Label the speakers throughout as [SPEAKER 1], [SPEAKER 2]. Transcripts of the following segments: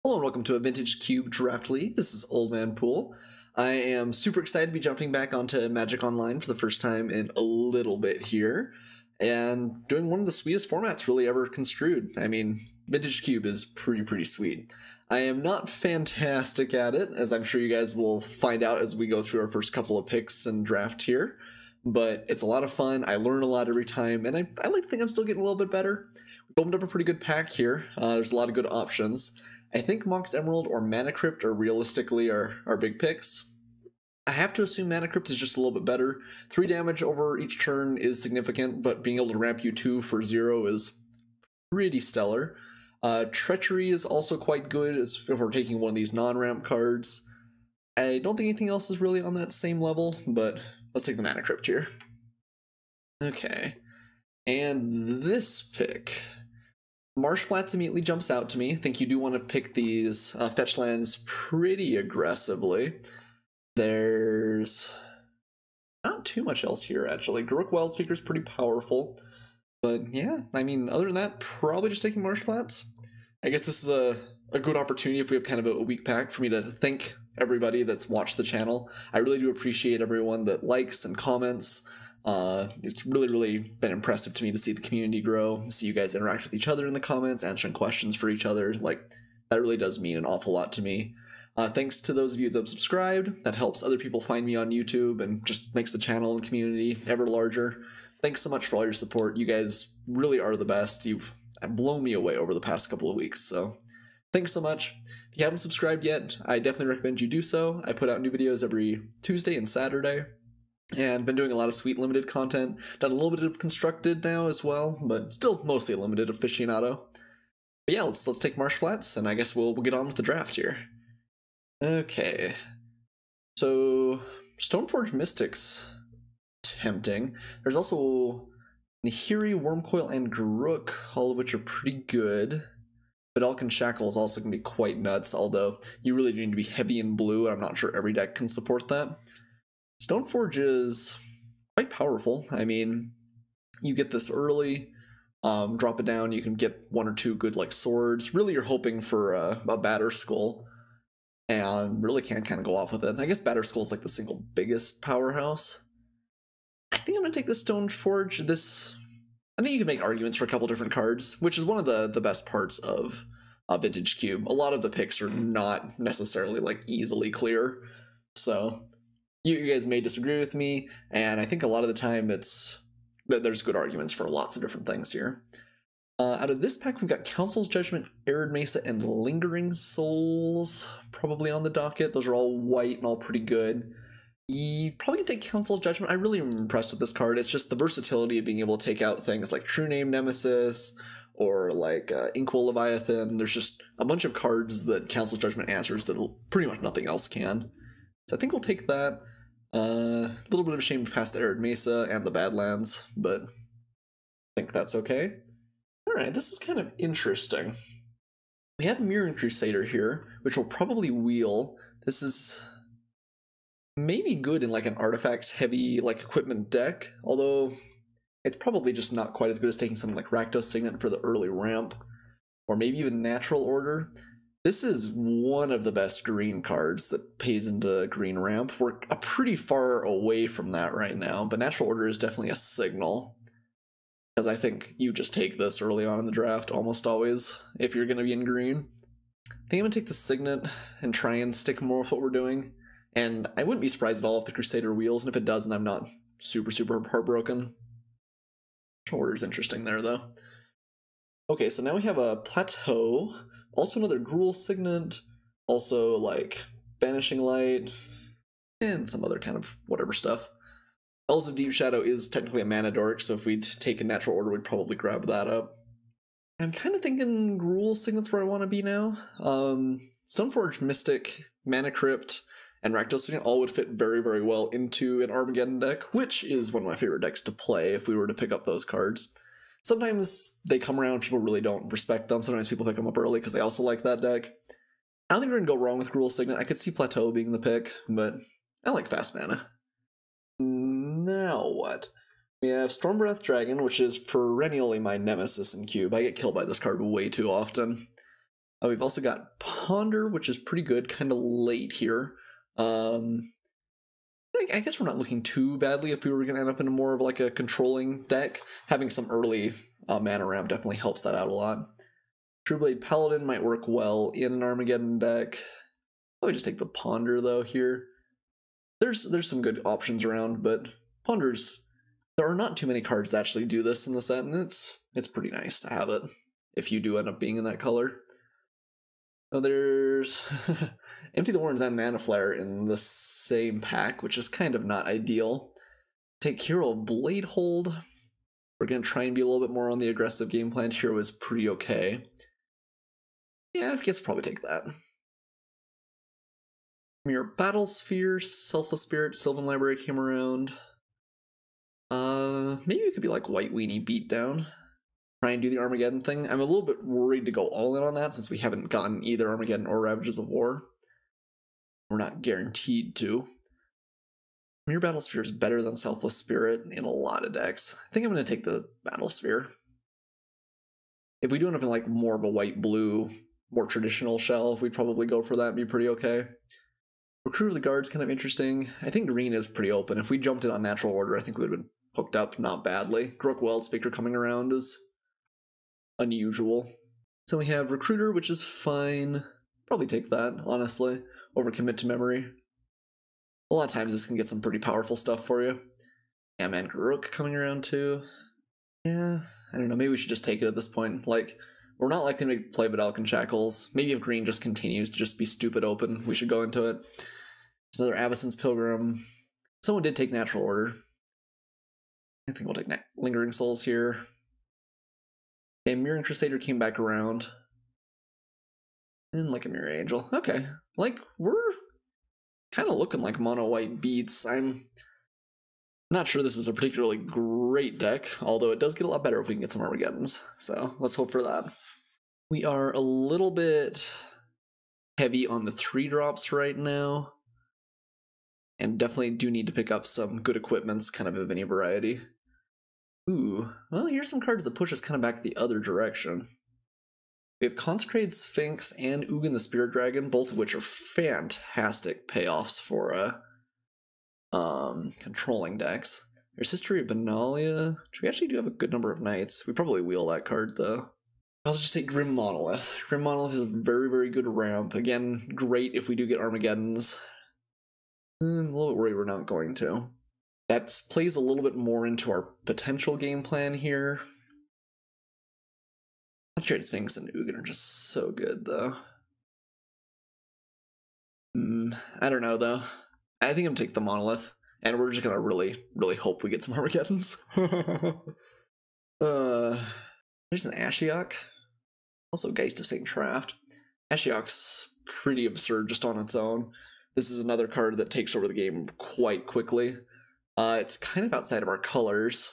[SPEAKER 1] Hello and welcome to a Vintage Cube Draft League. This is Old Man Poole. I am super excited to be jumping back onto Magic Online for the first time in a little bit here, and doing one of the sweetest formats really ever construed. I mean, Vintage Cube is pretty sweet. I am not fantastic at it, as I'm sure you guys will find out as we go through our first couple of picks and draft here, but it's a lot of fun. I learn a lot every time, and I like to think I'm still getting a little bit better. We've opened up a pretty good pack here. There's a lot of good options. I think Mox Emerald or Mana Crypt are realistically our big picks. I have to assume Mana Crypt is just a little bit better. 3 damage over each turn is significant, but being able to ramp you 2 for 0 is pretty stellar. Treachery is also quite good if we're taking one of these non-ramp cards. I don't think anything else is really on that same level, but let's take the Mana Crypt here. Okay, and this pick. Marsh Flats immediately jumps out to me. I think you do want to pick these fetch lands pretty aggressively. There's not too much else here, actually. Garruk Wildspeaker is pretty powerful. But yeah, I mean, other than that, probably just taking Marsh Flats. I guess this is a good opportunity if we have kind of a weak pack for me to thank everybody that's watched the channel. I really do appreciate everyone that likes and comments. It's really been impressive to me to see the community grow, see you guys interact with each other in the comments, answering questions for each other. Like, that really does mean an awful lot to me. Thanks to those of you that have subscribed. That helps other people find me on YouTube and just makes the channel and community ever larger. Thanks so much for all your support. You guys really are the best. You've blown me away over the past couple of weeks, so thanks so much. If you haven't subscribed yet, I definitely recommend you do so. I put out new videos every Tuesday and Saturday. And been doing a lot of sweet limited content. Done a little bit of constructed now as well, but still mostly a limited aficionado. But yeah, let's take Marsh Flats, and I guess we'll get on with the draft here. Okay, so Stoneforge Mystic's tempting. There's also Nahiri, Wormcoil, and Garruk, all of which are pretty good. But Alkan Shackle is also going to be quite nuts, although you really do need to be heavy in blue, and I'm not sure every deck can support that. Stoneforge is quite powerful. I mean, you get this early, drop it down, you can get 1 or 2 good like swords. Really, you're hoping for a Batter Skull, and really can't kind of go off with it. I guess Batter Skull is like the single biggest powerhouse. I think I'm going to take the Stoneforge. I think you can make arguments for a couple different cards, which is one of the best parts of Vintage Cube. A lot of the picks are not necessarily like easily clear, so you guys may disagree with me, and I think a lot of the time there's good arguments for lots of different things here. Out of this pack, we've got Council's Judgment, Arid Mesa, and Lingering Souls probably on the docket. Those are all white and all pretty good. You probably can take Council's Judgment. I really am impressed with this card. It's just the versatility of being able to take out things like True Name Nemesis or like Inkwell Leviathan. There's just a bunch of cards that Council's Judgment answers that pretty much nothing else can. So I think we'll take that. A little bit of a shame to pass the Arid Mesa and the Badlands, but I think that's okay. Alright, this is kind of interesting. We have Mirran Crusader here, which will probably wheel. This is maybe good in like an artifacts-heavy like equipment deck, although it's probably just not quite as good as taking something like Rakdos Signet for the early ramp, or maybe even Natural Order. This is one of the best green cards that pays into green ramp. We're pretty far away from that right now, but Natural Order is definitely a signal. Because I think you just take this early on in the draft, almost always, if you're going to be in green. I think I'm going to take the Signet and try and stick more with what we're doing. And I wouldn't be surprised at all if the Crusader wheels, and if it doesn't, I'm not super heartbroken. Natural Order is interesting there, though. Okay, so now we have a Plateau. Also another Gruul Signet, also like Banishing Light, and some other kind of whatever stuff. Elves of Deep Shadow is technically a mana dork, so if we'd take a Natural Order, we'd probably grab that up. I'm kind of thinking Gruul Signet's where I want to be now. Stoneforge Mystic, Mana Crypt, and Rakdos Signet all would fit very well into an Armageddon deck, which is one of my favorite decks to play if we were to pick up those cards. Sometimes they come around, people really don't respect them. Sometimes people pick them up early because they also like that deck. I don't think we're going to go wrong with Gruul Signet. I could see Plateau being the pick, but I like fast mana. Now what? We have Stormbreath Dragon, which is perennially my nemesis in Cube. I get killed by this card way too often. We've also got Ponder, which is pretty good, kind of late here. I guess we're not looking too badly if we were going to end up in more of like a controlling deck. Having some early mana ramp definitely helps that out a lot. Trueblade Paladin might work well in an Armageddon deck. Probably just take the Ponder though here. There's some good options around, but Ponders, there are not too many cards that actually do this in the set, and it's pretty nice to have it if you do end up being in that color. Oh, there's Empty the Warrens and Mana Flare in the same pack, which is kind of not ideal. Take Hero Bladehold. We're going to try and be a little bit more on the aggressive game plan. Hero is pretty okay. Yeah, I guess we'll probably take that. Mirror Battlesphere, Selfless Spirit, Sylvan Library came around. Maybe it could be like White Weenie Beatdown. Try and do the Armageddon thing. I'm a little bit worried to go all in on that since we haven't gotten either Armageddon or Ravages of War. We're not guaranteed to. Mirror Battlesphere is better than Selfless Spirit in a lot of decks. I think I'm going to take the Battlesphere. If we do end up in like more of a white-blue, more traditional shell, we'd probably go for that and be pretty okay. Recruit of the Guard's kind of interesting. I think green is pretty open. If we jumped in on natural order, I think we would have been hooked up not badly. Grok Wildspeaker coming around is unusual. So we have Recruiter, which is fine. Probably take that, honestly, over Commit to Memory. A lot of times this can get some pretty powerful stuff for you. Yeah, man, Grok coming around too. Yeah, I don't know, maybe we should just take it at this point. Like, we're not likely to play Vidalcan Shackles. Maybe if green just continues to just be stupid open, we should go into it. It's another Avacyn's Pilgrim. Someone did take Natural Order. I think we'll take Lingering Souls here. Okay, Mirroring Crusader came back around. And like a Mirror Angel. Okay, like, we're kind of looking like mono-white beats. I'm not sure this is a particularly great deck, although it does get a lot better if we can get some Armageddons. So let's hope for that. We are a little bit heavy on the 3-drops right now. And definitely do need to pick up some good equipments, kind of any variety. Ooh, well, here's some cards that push us kind of back the other direction. We have Consecrated Sphinx and Ugin the Spirit Dragon, both of which are fantastic payoffs for controlling decks. There's History of Benalia, which we actually do have a good number of knights. We probably wheel that card, though. I'll just take Grim Monolith. Grim Monolith is a very, very good ramp. Again, great if we do get Armageddons. I'm a little bit worried we're not going to. That plays a little bit more into our potential game plan here. Concentrated Sphinx and Ugin are just so good, though. I don't know, though. I think I'm going to take the Monolith, and we're just going to really, really hope we get some Armageddons. There's an Ashiok. Also Geist of St. Traft. Ashiok's pretty absurd just on its own. This is another card that takes over the game quite quickly. It's kind of outside of our colors.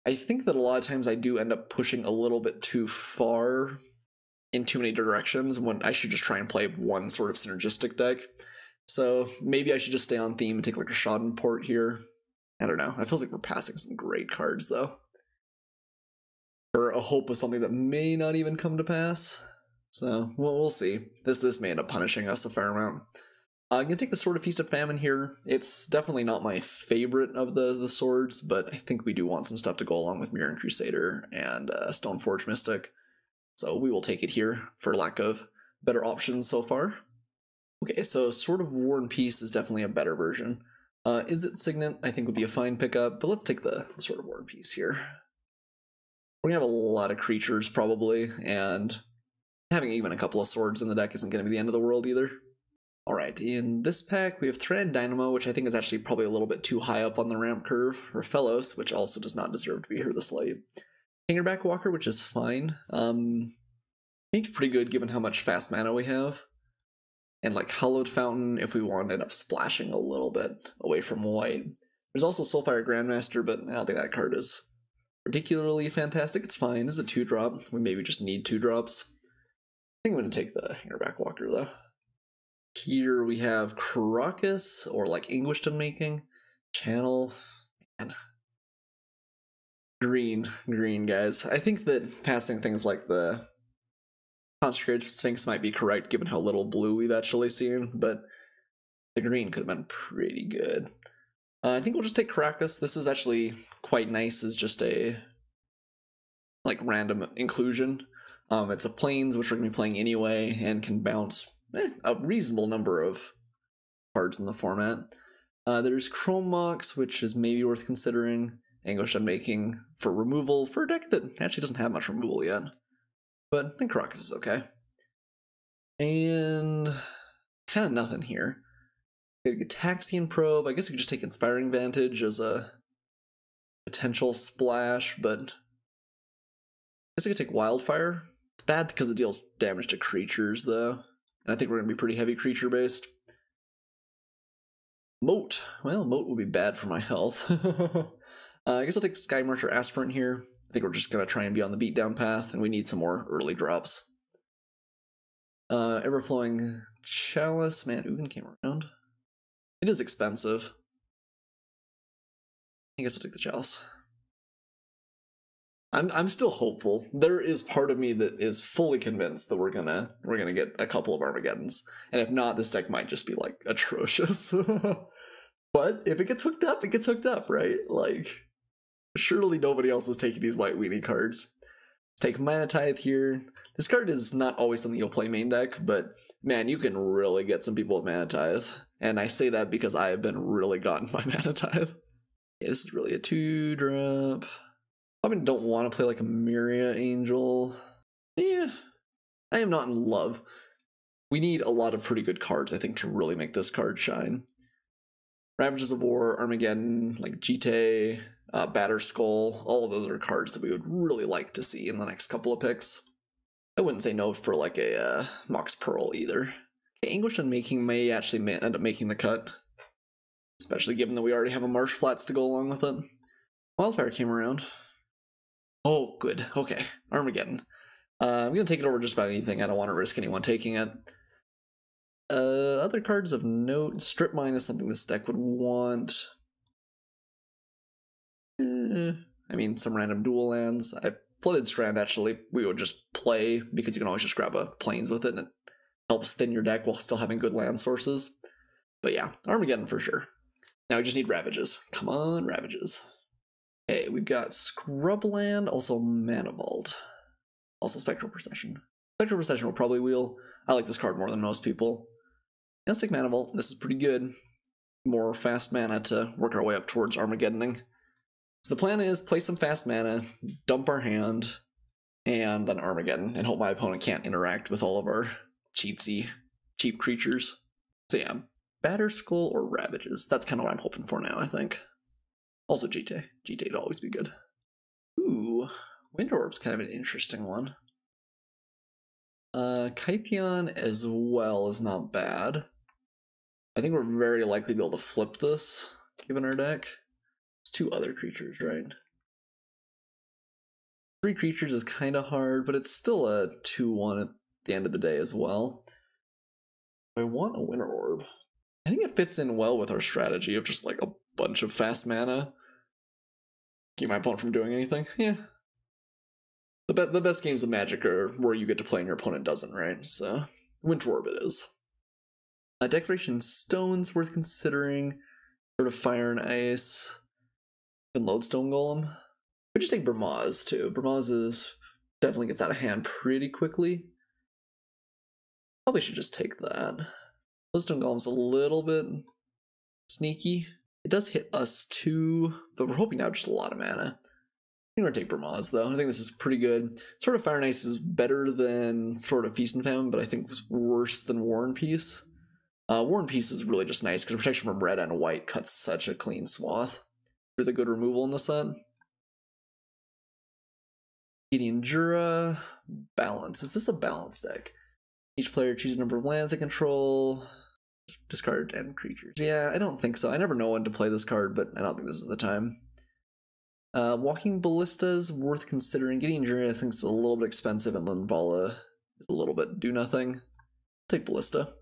[SPEAKER 1] I think that a lot of times I do end up pushing a little bit too far in too many directions when I should just try and play one sort of synergistic deck. So maybe I should just stay on theme and take like a Schadenport here. I don't know. I feel like we're passing some great cards though. For a hope of something that may not even come to pass. So we'll see. This may end up punishing us a fair amount. I'm going to take the Sword of Feast of Famine here. It's definitely not my favorite of the swords, but I think we do want some stuff to go along with Mirror and Crusader and Stoneforge Mystic. So we will take it here for lack of better options so far. Okay, so Sword of War and Peace is definitely a better version. Is it Signet? I think would be a fine pickup, but let's take the Sword of War and Peace here. We're going to have a lot of creatures probably, and having even a couple of swords in the deck isn't going to be the end of the world either. Alright, in this pack we have Thread Dynamo, which I think is actually probably a little bit too high up on the ramp curve, or Fellows, which also does not deserve to be here this late. Hangerback Walker, which is fine. I think pretty good given how much fast mana we have. And like Hallowed Fountain if we want to end up splashing a little bit away from white. There's also Soulfire Grandmaster, but I don't think that card is particularly fantastic. It's fine, it's a 2-drop. We maybe just need 2 drops. I think I'm going to take the Hangerback Walker though. Here we have Crocus, or like Anguished Unmaking, Channel, man. Green, guys. I think that passing things like the Consecrated Sphinx might be correct given how little blue we've actually seen, but the green could have been pretty good. I think we'll just take Caracas. This is actually quite nice as just a like random inclusion. It's a plains, which we're going to be playing anyway, and can bounce a reasonable number of cards in the format. There's Chrome Mox, which is maybe worth considering. Anguish I'm making for removal for a deck that actually doesn't have much removal yet. But I think Caracas is okay. And kind of nothing here. Gataxian Probe. I guess we could just take Inspiring Vantage as a potential splash, but I guess I could take Wildfire. It's bad because it deals damage to creatures, though. And I think we're going to be pretty heavy creature-based. Moat. Well, Moat would be bad for my health. I guess I'll take Sky Marcher Aspirant here. I think we're just going to try and be on the beatdown path, and we need some more early drops. Everflowing Chalice. Man, Ugin came around. It is expensive. I guess I'll take the Chalice. I'm still hopeful. There is part of me that is fully convinced that we're gonna get a couple of Armageddons, and if not, this deck might just be like atrocious. But if it gets hooked up, it gets hooked up, right? Like, surely nobody else is taking these white weenie cards. Let's take Mana Tithe here. This card is not always something you'll play main deck, but man, you can really get some people with Mana Tithe, and I say that because I have been really gotten by Mana Tithe. Yeah, this is really a 2-drop. Probably don't want to play like a Myria Angel. Yeah, I am not in love. We need a lot of pretty good cards, I think, to really make this card shine. Ravages of War, Armageddon, like Jite, Batterskull, all of those are cards that we would really like to see in the next couple of picks. I wouldn't say no for like a Mox Pearl either. Okay, Anguish Unmaking may actually end up making the cut, especially given that we already have a Marsh Flats to go along with it. Wildfire came around. Oh, good. Okay, Armageddon. I'm going to take it over just about anything. I don't want to risk anyone taking it. Other cards of note. Strip Mine is something this deck would want. I mean, some random dual lands. Flooded Strand, actually, we would just play, because you can always just grab a Plains with it, and it helps thin your deck while still having good land sources. But yeah, Armageddon for sure. Now we just need Ravages. Come on, Ravages. Okay, we've got Scrubland, also Mana Vault. Also Spectral Procession. Spectral Procession will probably wheel. I like this card more than most people. Let's take Mana Vault. This is pretty good. More fast mana to work our way up towards Armageddoning. So the plan is play some fast mana, dump our hand, and then Armageddon, and hope my opponent can't interact with all of our cheap creatures. So yeah, Batterskull or Ravages. That's kind of what I'm hoping for now, I think. Also Jite. Jite would always be good. Ooh, Wind Orb's kind of an interesting one. Kytheon as well is not bad. I think we're very likely to be able to flip this, given our deck. It's 2 other creatures, right? 3 creatures is kind of hard, but it's still a 2-1 at the end of the day as well. I want a Winter Orb. I think it fits in well with our strategy of just like a bunch of fast mana. Keep my opponent from doing anything. Yeah. The best games of Magic are where you get to play and your opponent doesn't, right? So, Winter Orb it is. Declaration Stone's worth considering. Sort of Fire and Ice. And Lodestone Golem. We just take Bramaz too. Bramaz definitely gets out of hand pretty quickly. Probably should just take that. Lodestone Golem's a little bit sneaky. It does hit us too, but we're hoping now just a lot of mana. I'm going to take Bramaz though. I think this is pretty good. Sort of Fire and Ice is better than sort of Feast and Famine, but I think it was worse than War and Peace. War and Peace is really just nice because protection from red and white cuts such a clean swath. Really good removal in the set. Gideon Jura. Balance. Is this a balance deck? Each player chooses a number of lands they control. Discard end creatures. Yeah, I don't think so. I never know when to play this card, but I don't think this is the time. Walking Ballista is worth considering. Gideon Jura I think is a little bit expensive, and Linvala is a little bit do nothing. I'll take Ballista.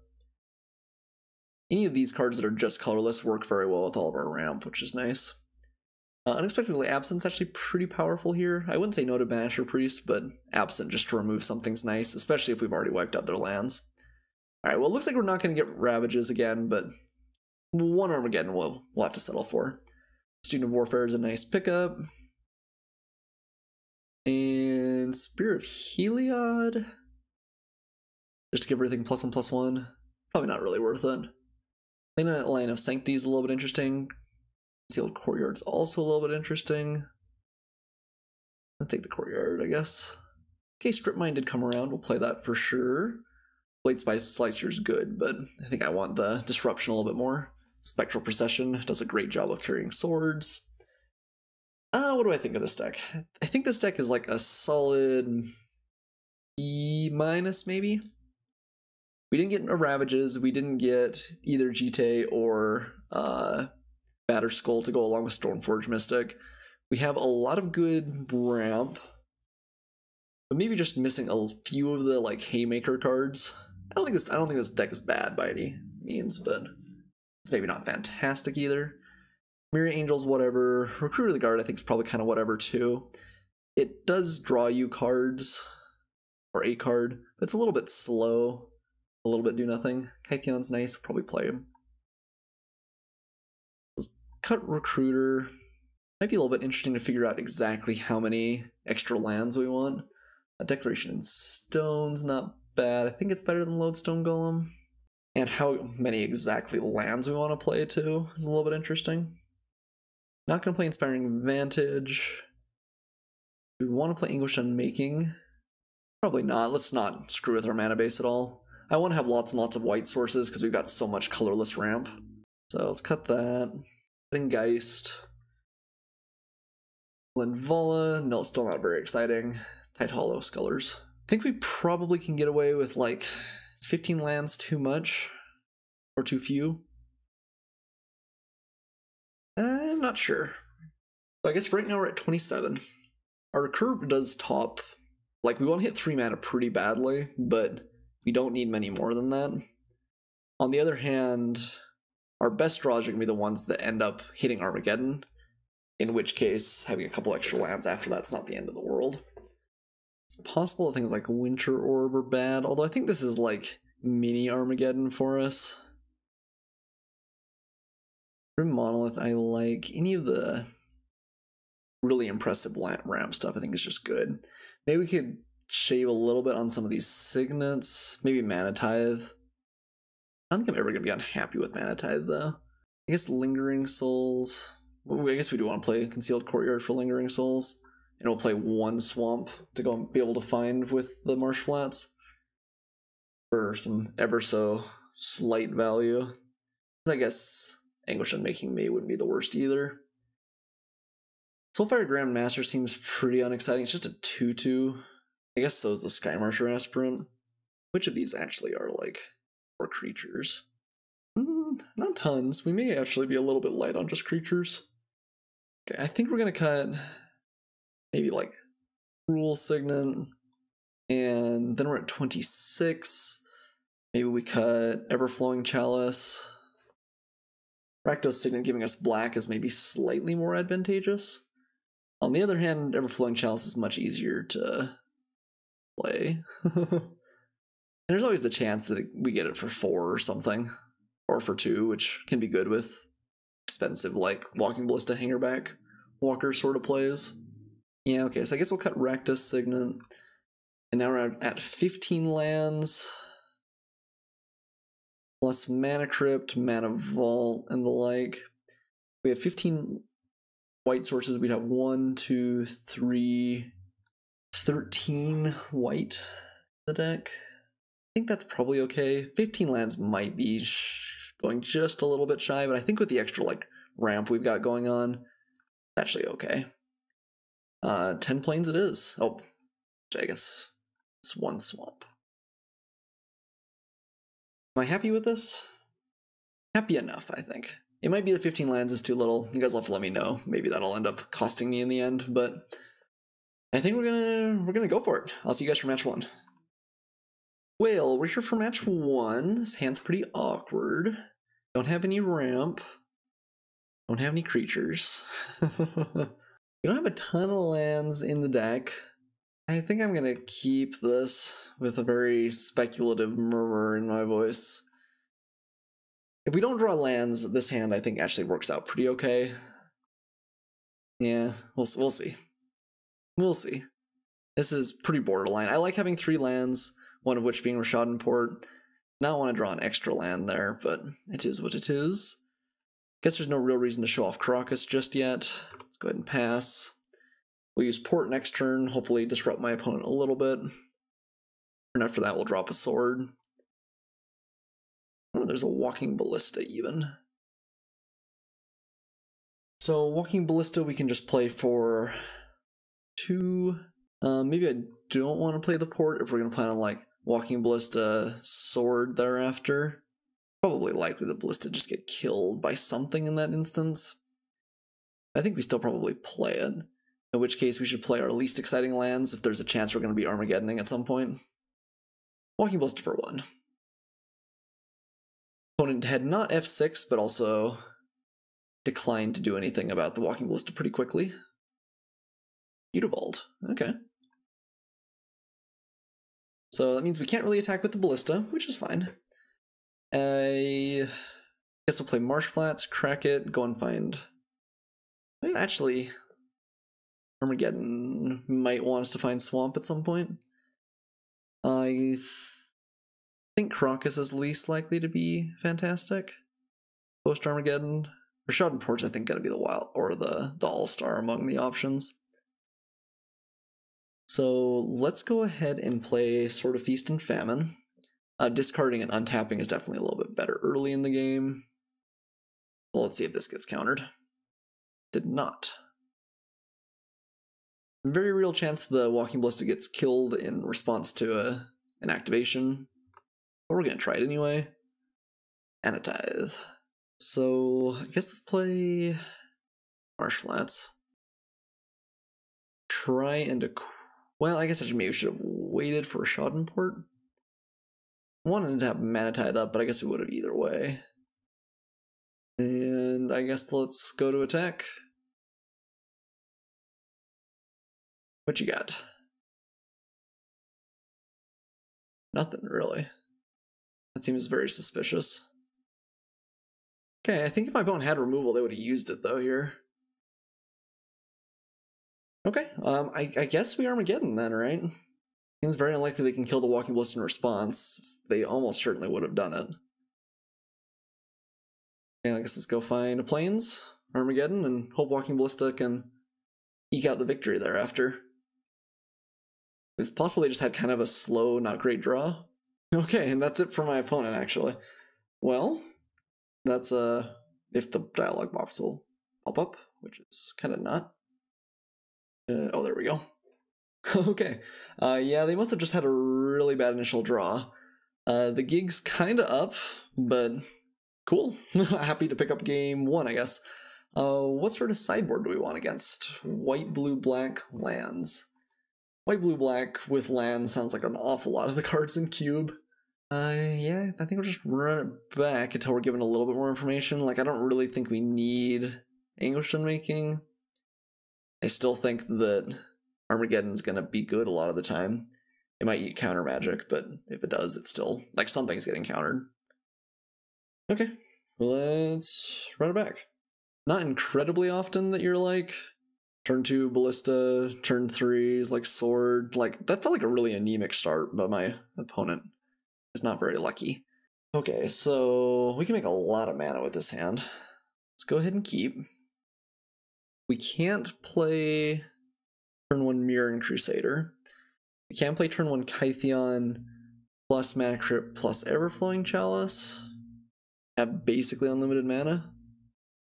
[SPEAKER 1] Any of these cards that are just colorless work very well with all of our ramp, which is nice. Unexpectedly Absent's actually pretty powerful here. I wouldn't say no to Banisher Priest, but Absent just to remove something's nice, especially if we've already wiped out their lands. Alright, well it looks like we're not going to get Ravages again, but one Armageddon we'll have to settle for. Student of Warfare is a nice pickup. And Spirit of Heliod. Just to give everything +1/+1. Probably not really worth it. Line of Sanctity is a little bit interesting. Concealed Courtyard's also a little bit interesting. I'll take the Courtyard, I guess. Okay, Strip Mine did come around. We'll play that for sure. Blade Slicer is good, but I think I want the Disruption a little bit more. Spectral Procession does a great job of carrying swords. What do I think of this deck? I think this deck is like a solid E-, maybe? We didn't get Ravages, we didn't get either Jite or Batter Skull to go along with Stormforge Mystic. We have a lot of good ramp, but maybe just missing a few of the like Haymaker cards. I don't think this deck is bad by any means, but it's maybe not fantastic either. Mirror Angels, whatever. Recruiter of the Guard, I think is probably kind of whatever too. It does draw you cards, or a card, but it's a little bit slow, a little bit do nothing. Kytheon's nice, we'll probably play him. Let's cut Recruiter. Might be a little bit interesting to figure out exactly how many extra lands we want. A Declaration in Stone's not bad. I think it's better than Lodestone Golem. And how many exactly lands we want to play too is a little bit interesting. Not going to play Inspiring Vantage. Do we want to play English Unmaking? Probably not. Let's not screw with our mana base at all. I want to have lots and lots of white sources because we've got so much colorless ramp. So let's cut that. Then Geist. Linvala. No, still not very exciting. Tide Hollow Scullers. I think we probably can get away with like, is 15 lands too much? Or too few? I'm not sure. So I guess right now we're at 27. Our curve does top. Like, we want to hit 3 mana pretty badly, but we don't need many more than that. On the other hand, our best draws are going to be the ones that end up hitting Armageddon, in which case having a couple extra lands after that's not the end of the world. It's possible that things like Winter Orb are bad, although I think this is like mini Armageddon for us. Grim Monolith I like. Any of the really impressive ramp stuff I think is just good. Maybe we could shave a little bit on some of these signets. Maybe Mana Tithe. I don't think I'm ever going to be unhappy with Mana Tithe though. I guess Lingering Souls. Well, I guess we do want to play Concealed Courtyard for Lingering Souls. And we'll play 1 Swamp to go and be able to find with the Marsh Flats. For some ever so slight value. I guess Anguish Unmaking May wouldn't be the worst either. Soulfire Grandmaster seems pretty unexciting. It's just a 2/2. I guess so is the Skymarsher Aspirant. Which of these actually are like 4 creatures? Not tons. We may actually be a little bit light on just creatures. Okay, I think we're gonna cut maybe like Cruel Signet, and then we're at 26. Maybe we cut Everflowing Chalice. Rakdos Signet giving us black is maybe slightly more advantageous. On the other hand, Everflowing Chalice is much easier to play. And there's always the chance that we get it for 4 or something. Or for 2, which can be good with expensive, like, Walking Ballista Hangerback Walker sort of plays. Yeah, okay, so I guess we'll cut Rakdos Signet. And now we're at 15 lands. Plus Mana Crypt, Mana Vault, and the like. We have 15 white sources. We'd have 1, 2, 3, 13 white in the deck. I think that's probably okay. 15 lands might be going just a little bit shy, but I think with the extra like ramp we've got going on, it's actually okay. 10 plains it is. Oh, I guess it's 1 swamp. Am I happy with this? Happy enough, I think. It might be that 15 lands is too little. You guys will have to let me know. Maybe that'll end up costing me in the end, but I think we're gonna go for it. I'll see you guys for match 1. Well, we're here for match 1. This hand's pretty awkward. Don't have any ramp. Don't have any creatures. We don't have a ton of lands in the deck. I think I'm gonna keep this with a very speculative murmur in my voice. If we don't draw lands, this hand I think actually works out pretty okay. Yeah, we'll see. We'll see. This is pretty borderline. I like having 3 lands, one of which being Rishadan Port. Not want to draw an extra land there, but it is what it is. Guess there's no real reason to show off Caracas just yet. Let's go ahead and pass. We'll use Port next turn, hopefully disrupt my opponent a little bit. And after that, we'll drop a sword. Oh, there's a Walking Ballista even. So Walking Ballista we can just play for 2. Maybe I don't want to play the Port if we're going to plan on like Walking Ballista sword thereafter. Probably likely the Ballista just get killed by something in that instance. I think we still probably play it. In which case we should play our least exciting lands if there's a chance we're going to be Armageddoning at some point. Walking Ballista for 1. Opponent had not F6, but also declined to do anything about the Walking Ballista pretty quickly. Mutavault. Okay. So that means we can't really attack with the Ballista, which is fine. I guess we'll play Marsh Flats, crack it, go and find... Actually, Armageddon might want us to find Swamp at some point. I think Caracas is least likely to be fantastic. Post Armageddon. Rishadan Port's I think gotta be the wild or the all-star among the options. So let's go ahead and play Sword of Feast and Famine. Discarding and untapping is definitely a little bit better early in the game. Well, let's see if this gets countered. Did not. Very real chance the Walking Ballista gets killed in response to an activation. But we're going to try it anyway. Anatithe. So I guess let's play Marsh Flats. Try and well, I guess I maybe should have waited for a Schadenport. Wanted to have Manatithe up, but I guess we would have either way. And I guess let's go to attack. What you got? Nothing, really. That seems very suspicious. Okay, I think if my opponent had removal, they would have used it, though, here. Okay, I guess we Armageddon then, right? Seems very unlikely they can kill the Walking Ballista in response. They almost certainly would have done it. Okay, I guess let's go find a Plains, Armageddon, and hope Walking Ballista can eke out the victory thereafter. It's possible they just had kind of a slow, not great draw. Okay, and that's it for my opponent, actually. Well, that's if the dialogue box will pop up, which it's kind of not. Oh, there we go. Okay, yeah, they must have just had a really bad initial draw. The gig's kind of up, but cool. Happy to pick up game 1, I guess. What sort of sideboard do we want against? White, blue, black, lands. White, blue, black with lands sounds like an awful lot of the cards in Cube. Yeah, I think we'll just run it back until we're given a little bit more information. Like, I don't really think we need Anguished Unmaking. I still think that Armageddon's gonna be good a lot of the time. It might eat counter magic, but if it does, it's still, like, something's getting countered. Okay, let's run it back. Not incredibly often that you're like, turn 2 Ballista, turn 3 is like Sword. Like, that felt like a really anemic start, but my opponent is not very lucky. Okay, so we can make a lot of mana with this hand. Let's go ahead and keep. We can't play turn 1 Mirror and Crusader. We can play turn 1 Kytheon plus Mana Crypt plus Everflowing Chalice. Have basically unlimited mana.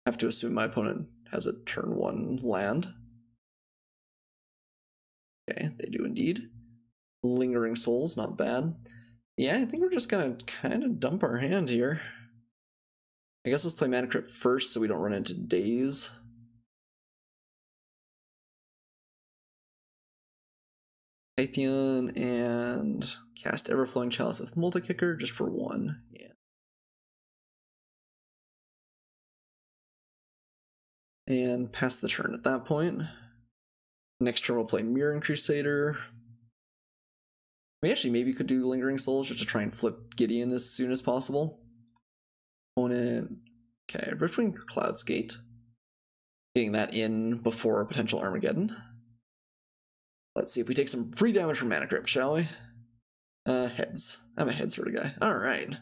[SPEAKER 1] Have to assume my opponent has a turn 1 land. Okay, they do indeed. Lingering Souls, not bad. Yeah, I think we're just gonna kind of dump our hand here. I guess let's play Mana Crypt first so we don't run into Daze. Kytheon and cast Everflowing Chalice with Multi-Kicker just for 1. Yeah. and pass the turn at that point. Next turn we'll play Mirroring Crusader. We actually maybe could do Lingering Souls just to try and flip Gideon as soon as possible. Opponent, okay, Riftwing Cloudskate. Getting that in before potential Armageddon. Let's see if we take some free damage from Mana Crypt, shall we? Heads. I'm a head sort of guy. Alright.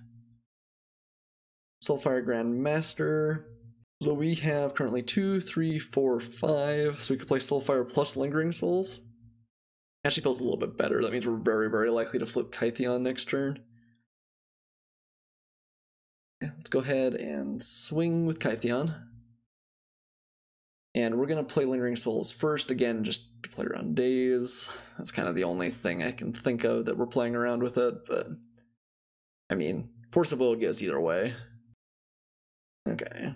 [SPEAKER 1] Soulfire Grandmaster. So we have currently 2, 3, 4, 5. So we could play Soulfire plus Lingering Souls. Actually feels a little bit better. That means we're very, very likely to flip Kytheon next turn. Yeah, let's go ahead and swing with Kytheon. And we're going to play Lingering Souls first, again, just to play around Daze. That's kind of the only thing I can think of that we're playing around with it, but I mean, Force of Will would get us either way. Okay.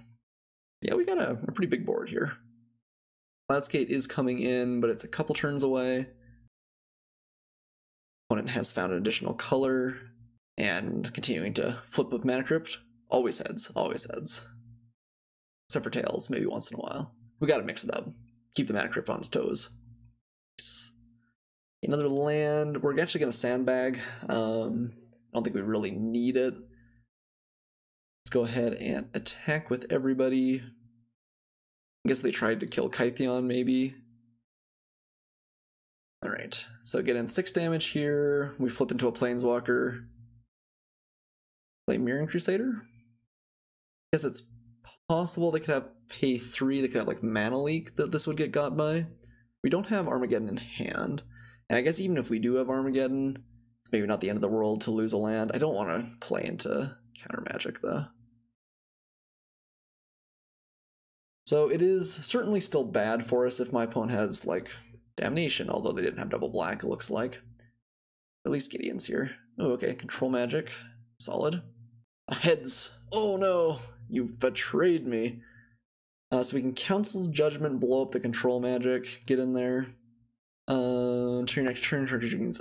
[SPEAKER 1] Yeah, we got a pretty big board here. Cloudskate is coming in, but it's a couple turns away. Opponent has found an additional color, and continuing to flip with Mana Crypt. Always heads, always heads. Except for tails, maybe once in a while. We gotta mix it up. Keep the Mana Crypt on its toes. Nice. Another land. We're actually gonna sandbag. I don't think we really need it. Let's go ahead and attack with everybody. I guess they tried to kill Kytheon, maybe. Alright, so get in 6 damage here. We flip into a Planeswalker. Play Mirroring Crusader? I guess it's possible they could have pay 3, they could have like Mana Leak that this would get got by. We don't have Armageddon in hand. And I guess even if we do have Armageddon, it's maybe not the end of the world to lose a land. I don't want to play into counter magic though. So it is certainly still bad for us if my opponent has like Damnation, although they didn't have double black, it looks like. At least Gideon's here. Oh, okay, control magic. Solid. Heads. Oh no, you betrayed me. So we can Council's Judgment, blow up the control magic, get in there. Until your next turn, target creature gains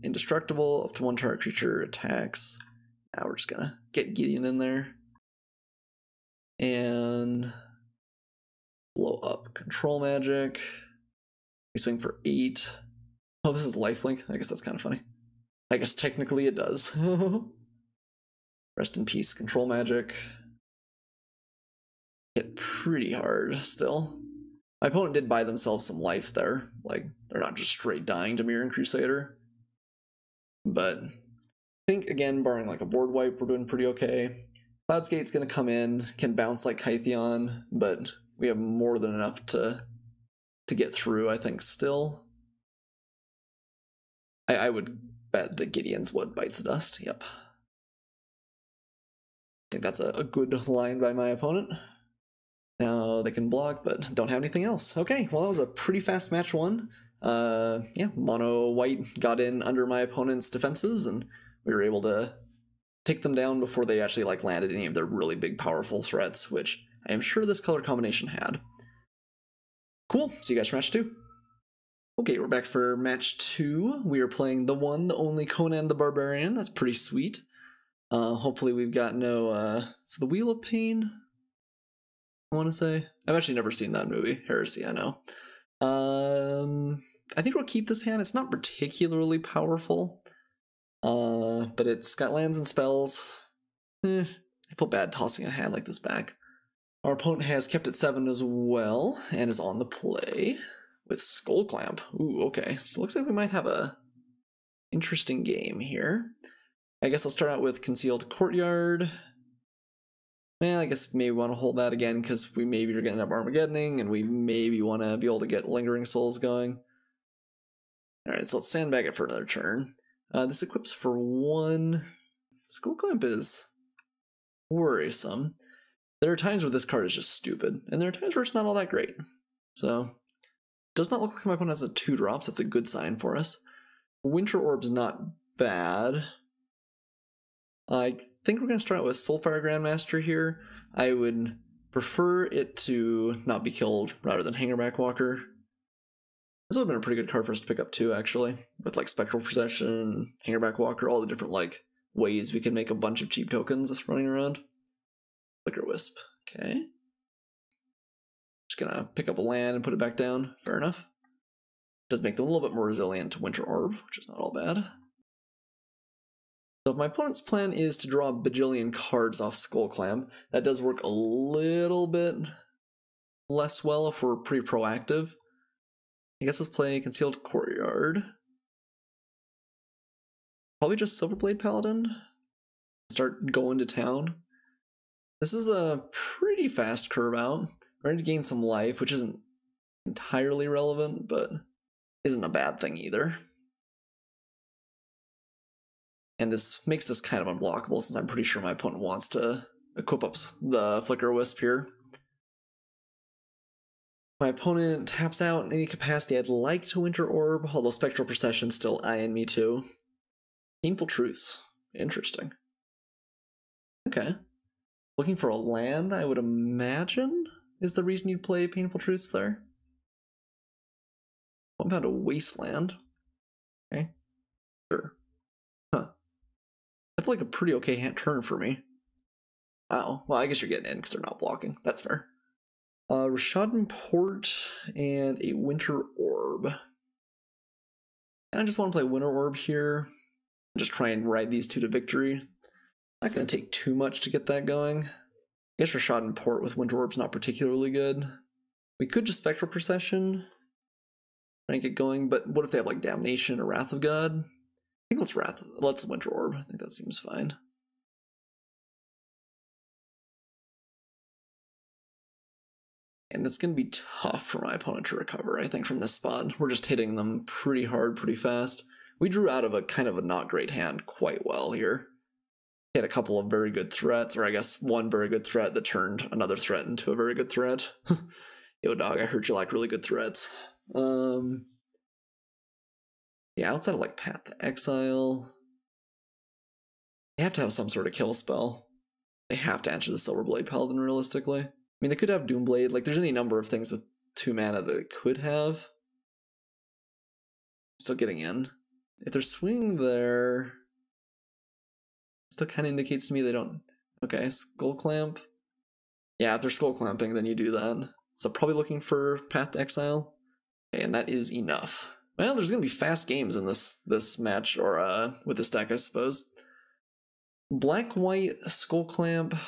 [SPEAKER 1] indestructible, up to 1 target creature attacks. Now we're just gonna get Gideon in there. And blow up control magic. We swing for 8. Oh, this is lifelink. I guess that's kind of funny. I guess technically it does. Rest in peace, control magic. Hit pretty hard still. My opponent did buy themselves some life there. Like, they're not just straight dying to Mirroring Crusader. But I think, again, barring like a board wipe, we're doing pretty okay. Cloudskate's going to come in, can bounce like Kytheon, but we have more than enough to get through, I think, still. I would bet that Gideon's what bites the dust. Yep. I think that's a good line by my opponent. Now they can block, but don't have anything else. Okay, well that was a pretty fast match one. Yeah, mono white got in under my opponent's defenses, and we were able to take them down before they actually like landed any of their really big powerful threats, which I am sure this color combination had. Cool, see you guys for match 2. Okay, we're back for match 2. We are playing the one, the only Conan the Barbarian. That's pretty sweet. Hopefully we've got no, so the Wheel of Pain, I want to say. I've actually never seen that movie. Heresy, I know. I think we'll keep this hand. It's not particularly powerful, but it's got lands and spells. I feel bad tossing a hand like this back. Our opponent has kept it 7 as well, and is on the play with Skull Clamp. Ooh, okay. So it looks like we might have a interesting game here. I guess I'll start out with Concealed Courtyard. Well, I guess maybe we want to hold that again, because we maybe are going to have Armageddoning, and we maybe want to be able to get Lingering Souls going. Alright, so let's sandbag it for another turn. This equips for 1. Skull Clamp is worrisome. There are times where this card is just stupid, and there are times where it's not all that great. So, does not look like my opponent has a 2-drop, so that's a good sign for us. Winter Orb's not bad. I think we're going to start out with Soulfire Grandmaster here. I would prefer it to not be killed rather than Hangerback Walker. This would have been a pretty good card for us to pick up too, actually, with like Spectral Procession, Hangerback Walker, all the different like ways we can make a bunch of cheap tokens just running around. Flicker Wisp, okay. Just Just gonna pick up a land and put it back down. Fair enough. Does make them a little bit more resilient to Winter Orb, which is not all bad. So if my opponent's plan is to draw a bajillion cards off Skullclamp, that does work a little bit less well if we're pretty proactive. I guess let's play Concealed Courtyard. Probably just Silverblade Paladin. Start going to town. This is a pretty fast curve out. We're going to gain some life, which isn't entirely relevant, but isn't a bad thing either. And this makes this kind of unblockable since I'm pretty sure my opponent wants to equip up the Flicker Wisp here. My opponent taps out in any capacity I'd like to Winter Orb, although Spectral Procession's still eyeing me too. Painful Truths. Interesting. Okay. Looking for a land, I would imagine, is the reason you'd play Painful Truths there. What about a Wasteland? Okay. Sure. Huh. That's like a pretty okay hand turn for me. Wow. Well, I guess you're getting in because they're not blocking. That's fair. Rishadan Port and a Winter Orb. And I just want to play Winter Orb here. Just try and ride these two to victory. Not going to take too much to get that going. I guess Rishadan Port with Winter Orb's not particularly good. We could just Spectral Procession. Try and get going, but what if they have like Damnation or Wrath of God? I think let's Winter Orb. I think that seems fine. And it's going to be tough for my opponent to recover, I think, from this spot. We're just hitting them pretty hard, pretty fast. We drew out of a kind of a not great hand quite well here. Hit a couple of very good threats, or I guess one very good threat that turned another threat into a very good threat. Yo, dog, I heard you like really good threats. Yeah, outside of like Path to Exile, they have to have some sort of kill spell. They have to enter the Silverblade Paladin realistically. I mean, they could have Doomblade. Like, there's any number of things with 2 mana that they could have. Still getting in. If they're swinging there, still kind of indicates to me they don't. Okay, Skullclamp. Yeah, if they're Skullclamping, then you do that. So probably looking for Path to Exile. Okay, and that is enough. Well, there's gonna be fast games in this match, or with this deck, I suppose. Black-white Skullclamp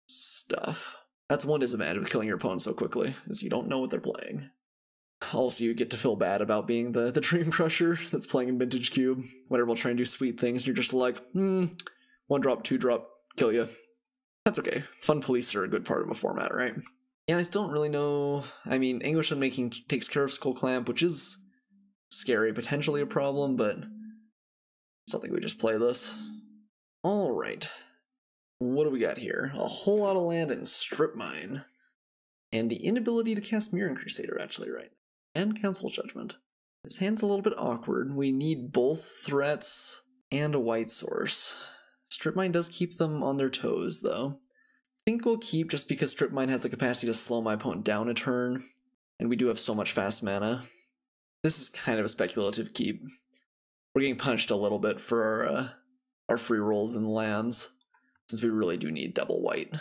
[SPEAKER 1] stuff. That's one disadvantage with killing your opponent so quickly, is you don't know what they're playing. Also, you get to feel bad about being the Dream Crusher that's playing in Vintage Cube. Whenever we'll try and do sweet things, you're just like, 1 drop, 2 drop, kill you. That's okay. Fun police are a good part of a format, right? Yeah, I still don't really know. I mean, Anguish Unmaking takes care of Skullclamp, which is scary, potentially a problem, but I still think we just play this. Alright. What do we got here? A whole lot of land and Strip Mine. And the inability to cast Mirroring Crusader, actually, right? And Council Judgment. This hand's a little bit awkward. We need both threats and a white source. Strip Mine does keep them on their toes, though. I think we'll keep just because Strip Mine has the capacity to slow my opponent down a turn, and we do have so much fast mana. This is kind of a speculative keep. We're getting punished a little bit for our free rolls in lands, since we really do need double white.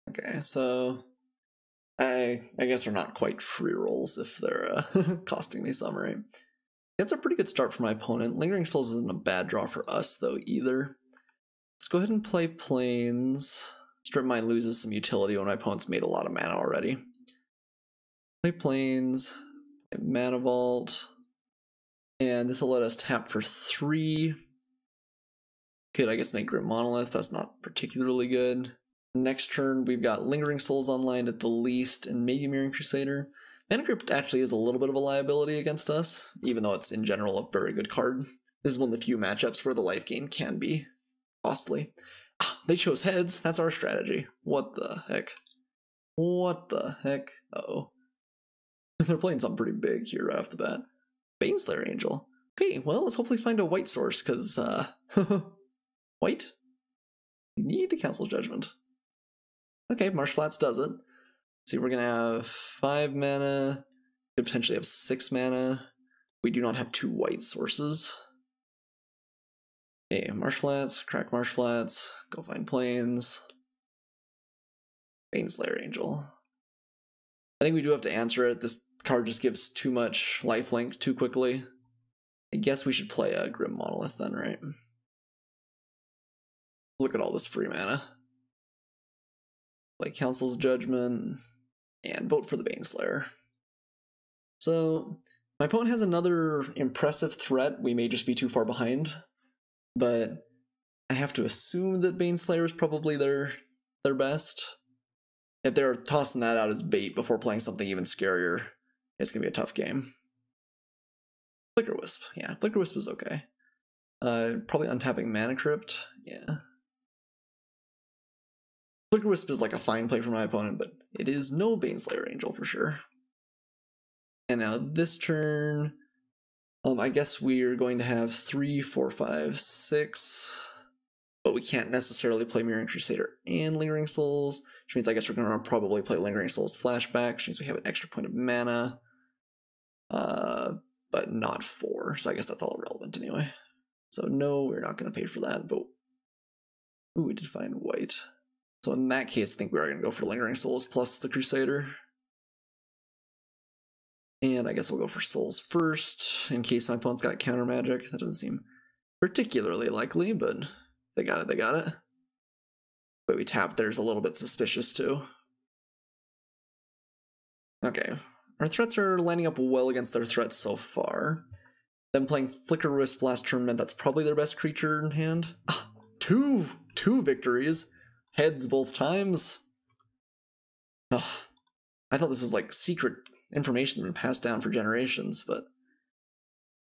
[SPEAKER 1] Okay, so I guess they're not quite free rolls if they're costing me some, right? That's a pretty good start for my opponent. Lingering Souls isn't a bad draw for us, though, either. Let's go ahead and play Plains. Strip Mine loses some utility when my opponent's made a lot of mana already. Play Plains, play Mana Vault, and this will let us tap for 3. Could, I guess, make Grim Monolith. That's not particularly good. Next turn, we've got Lingering Souls online at the least, and maybe Mirroring Crusader. Mana Crypt actually is a little bit of a liability against us, even though it's in general a very good card. This is one of the few matchups where the life gain can be costly. They chose heads. That's our strategy. What the heck? What the heck? Uh-oh. They're playing something pretty big here right off the bat. Baneslayer Angel. Okay, well, let's hopefully find a white source, because, white? We need to Council Judgment. Okay, Marsh Flats does it. See, we're gonna have 5 mana. Could potentially have 6 mana. We do not have 2 white sources. Okay, Marsh Flats, crack Marsh Flats, go find Plains. Baneslayer Angel. I think we do have to answer it. This card just gives too much lifelink too quickly. I guess we should play a Grim Monolith then, right? Look at all this free mana. Play Council's Judgment, and vote for the Baneslayer. So, my opponent has another impressive threat. We may just be too far behind, but I have to assume that Baneslayer is probably their best. If they're tossing that out as bait before playing something even scarier, it's going to be a tough game. Flicker Wisp. Yeah, Flicker Wisp is okay. Probably untapping Mana Crypt. Yeah. Flicker Wisp is like a fine play for my opponent, but it is no Baneslayer Angel for sure. And now this turn, I guess we're going to have 3, 4, 5, 6, but we can't necessarily play Mirroring Crusader and Lingering Souls, which means I guess we're going to probably play Lingering Souls Flashback, which means we have an extra point of mana, but not 4, so I guess that's all irrelevant anyway. So no, we're not going to pay for that, but ooh, we did find white. So in that case, I think we are going to go for Lingering Souls plus the Crusader. And I guess we'll go for Souls first, in case my opponent's got counter magic. That doesn't seem particularly likely, but they got it, they got it. But we tap there's a little bit suspicious too. Okay, our threats are lining up well against their threats so far. Them playing Flicker Wisp last tournament, that's probably their best creature in hand. Ah, two victories. Heads both times. Oh, I thought this was like secret information that's been passed down for generations, but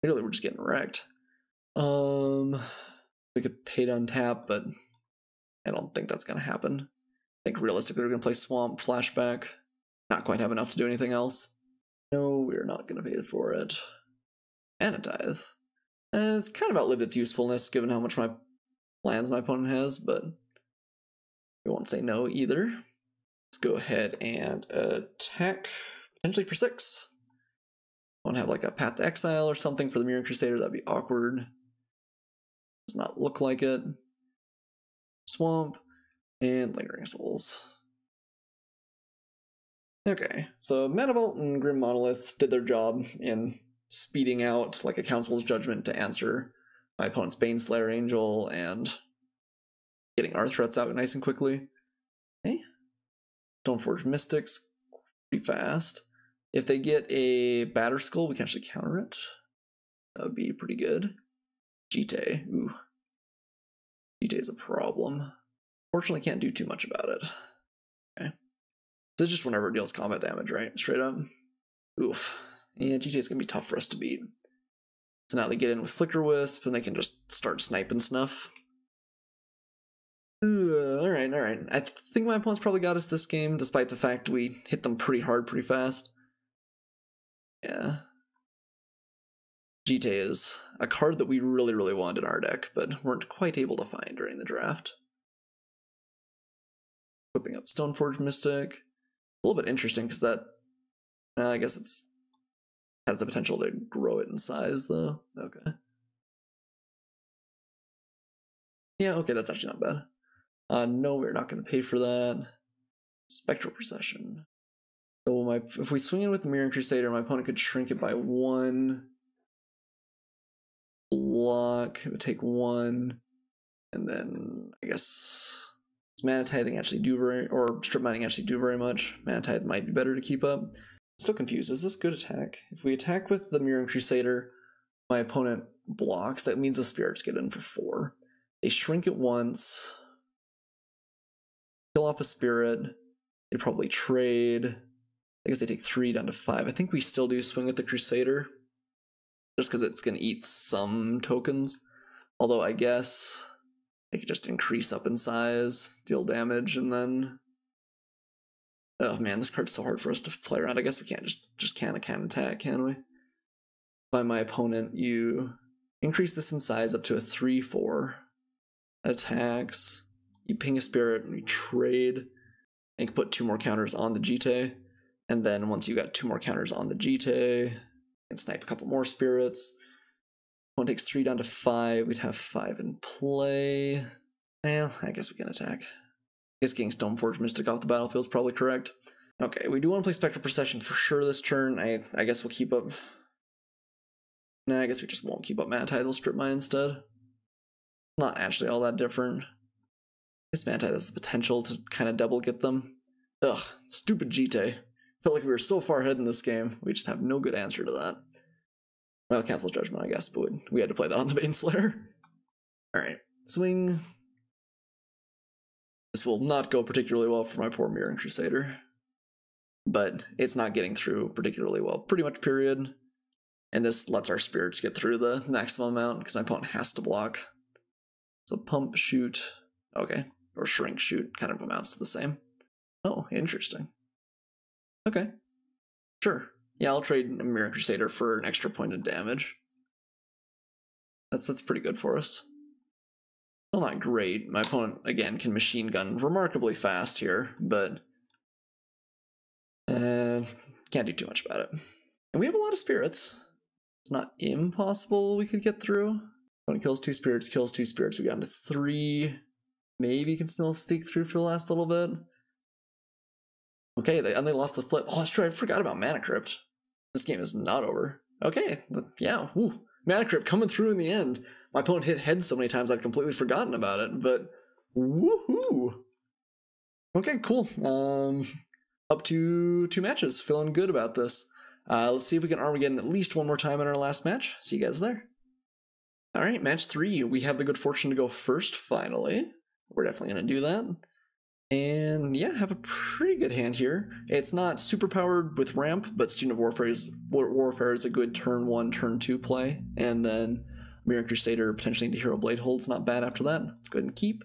[SPEAKER 1] clearly we're just getting wrecked. We could pay to untap, but I don't think that's going to happen. I think realistically we're going to play Swamp, Flashback, not quite have enough to do anything else. No, we're not going to pay for it. And a Tithe. It's kind of outlived its usefulness given how much lands my opponent has, but we won't say no either. Let's go ahead and attack, potentially for 6. Want to have like a Path to Exile or something for the Mirroring Crusader, that'd be awkward. Does not look like it. Swamp, and Lingering Souls. Okay, so Mana Vault and Grim Monolith did their job in speeding out like a Council's Judgment to answer my opponent's Baneslayer Angel and getting our threats out nice and quickly. Okay. Stoneforge Mystics, pretty fast. If they get a Batter Skull, we can actually counter it. That would be pretty good. Jite, ooh. Jite is a problem. Fortunately, can't do too much about it. Okay. This is just whenever it deals combat damage, right? Straight up. Oof. Yeah, Jite is going to be tough for us to beat. So now they get in with Flicker Wisp, and they can just start sniping stuff. Alright. I think my opponent's probably got us this game, despite the fact we hit them pretty hard pretty fast. Yeah. Jite is a card that we really wanted in our deck, but weren't quite able to find during the draft. Whipping up Stoneforge Mystic. A little bit interesting because that, I guess it's has the potential to grow it in size though. Okay. Yeah, okay, that's actually not bad. No, we're not going to pay for that. Spectral Procession. So if we swing in with the Mirroring Crusader, my opponent could shrink it by 1. Block, it would take 1. And then, I guess, does Mana Tithing actually do or Strip Mining actually do very much? Mana Tithe might be better to keep up. Still confused, is this good attack? If we attack with the Mirroring Crusader, my opponent blocks, that means the spirits get in for 4. They shrink it once, kill off a spirit, they probably trade. I guess they take 3 down to 5. I think we still do swing with the Crusader, just because it's going to eat some tokens. Although I guess they could just increase up in size, deal damage, and then... Oh man, this card's so hard for us to play around. I guess we can't just can't attack, can we? By my opponent, you increase this in size up to a 3/4. That attacks. You ping a spirit and you trade. And you can put 2 more counters on the Jite. And then once you got 2 more counters on the Jite, you can snipe a couple more spirits. One takes 3 down to 5. We'd have 5 in play. Well, I guess we can attack. guess getting Stoneforge Mystic off the battlefield is probably correct. Okay, we do want to play Spectral Procession for sure this turn. I guess we'll keep up... Nah, I guess we just won't keep up Mana Title, Strip Mine instead. Not actually all that different. This Mana Title has the potential to kind of double get them. Ugh, stupid Jite. Felt like we were so far ahead in this game. We just have no good answer to that. Well, Cancel Judgment, I guess, but we had to play that on the Baneslayer. Alright, swing. This will not go particularly well for my poor Mirroring Crusader. But it's not getting through particularly well, pretty much, period. And this lets our spirits get through the maximum amount, because my opponent has to block. So pump, shoot, okay, or shrink, shoot, kind of amounts to the same. Oh, interesting. Okay, sure. Yeah, I'll trade a Mirroring Crusader for an extra point of damage. That's pretty good for us. Still not great. My opponent, again, can machine gun remarkably fast here, but can't do too much about it. And we have a lot of spirits. It's not impossible we could get through. When it kills two spirits, we got into 3. Maybe can still sneak through for the last little bit. Okay, they lost the flip. Oh, that's true, I forgot about Mana Crypt. This game is not over. Okay, yeah, woo. Mana Crypt coming through in the end. My opponent hit head so many times I'd completely forgotten about it, but woohoo! Okay, cool. Up to 2 matches. Feeling good about this. Let's see if we can Armageddon at least one more time in our last match. See you guys there. Alright, match 3. We have the good fortune to go first, finally. We're definitely going to do that. And yeah, have a pretty good hand here. It's not super powered with ramp, but Student of Warfare is a good turn 1, turn 2 play. And then Mirroring Crusader potentially into Hero Blade Hold's not bad after that. Let's go ahead and keep.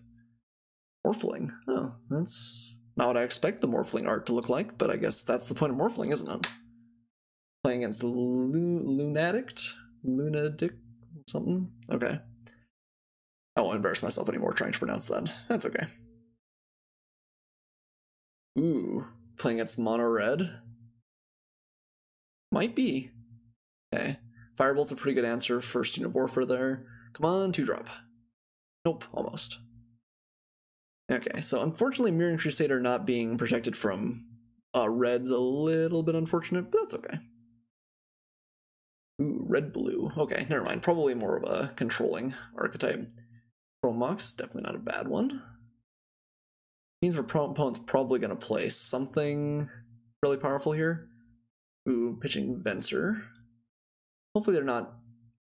[SPEAKER 1] Morphling. Oh, that's not what I expect the Morphling art to look like, but I guess that's the point of Morphling, isn't it? Playing against the Lunatic something? Okay. I won't embarrass myself anymore trying to pronounce that. That's okay. Ooh, playing against mono red? Might be. Okay. Firebolt's a pretty good answer for Student of Warfare there. Come on, 2-drop. Nope, almost. Okay, so unfortunately Mirroring Crusader not being protected from red's a little bit unfortunate, but that's okay. Ooh, red-blue. Okay, never mind. Probably more of a controlling archetype. Chrome Mox, definitely not a bad one. Means our opponent's probably going to play something really powerful here. Ooh, pitching Venser. Hopefully they're not...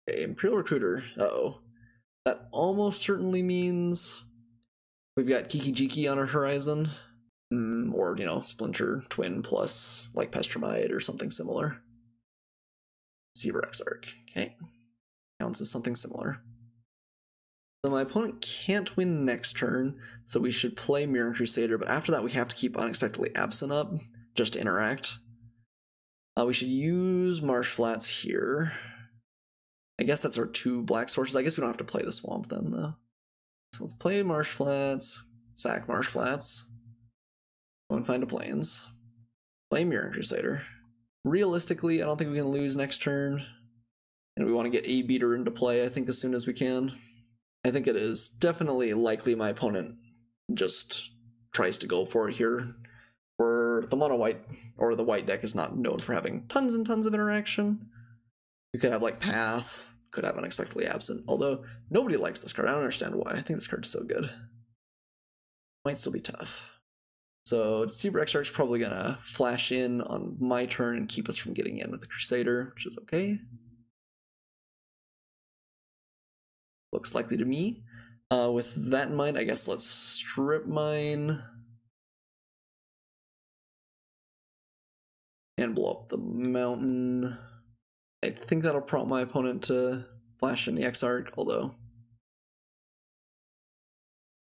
[SPEAKER 1] Okay, Imperial Recruiter. Uh-oh. That almost certainly means we've got Kiki Jiki on our horizon. Or, you know, Splinter Twin plus, like, Pestromite or something similar. Zebra Exarch. Okay. Counts as something similar. So my opponent can't win next turn, so we should play Mirroring Crusader, but after that we have to keep Unexpectedly Absent up, just to interact. We should use Marsh Flats here. I guess that's our 2 black sources. I guess we don't have to play the Swamp then, though. So let's play Marsh Flats, sack Marsh Flats, go and find a Plains. Play Mirroring Crusader. Realistically, I don't think we can lose next turn, and we want to get a beater into play, I think, as soon as we can. I think it is definitely likely my opponent just tries to go for it here, where the mono-white, or the white deck is not known for having tons and tons of interaction. We could have, like, Path, could have Unexpectedly Absent, although nobody likes this card. I don't understand why. I think this card's so good. Might still be tough. So Zebra Exarch's probably gonna flash in on my turn and keep us from getting in with the Crusader, which is okay. Looks likely to me. With that in mind, I guess let's Strip Mine and blow up the mountain. I think that'll prompt my opponent to flash in the Exarch, although...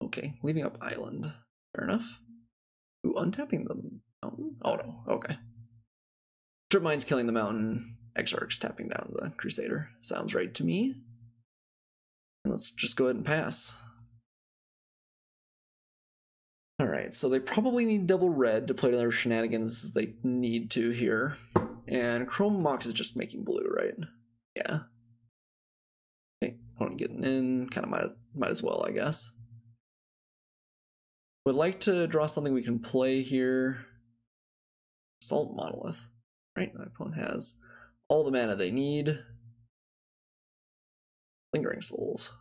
[SPEAKER 1] Okay, leaving up Island. Fair enough. Ooh, untapping the mountain? Oh no, okay. Strip Mine's killing the mountain, Exarch's tapping down the Crusader. Sounds right to me. And let's just go ahead and pass. Alright, so they probably need double red to play their shenanigans they need to here. And Chrome Mox is just making blue, right? Yeah. Okay, opponent getting in, kind of might as well, I guess. Would like to draw something we can play here. Salt Monolith. Right, my opponent has all the mana they need. Lingering Souls.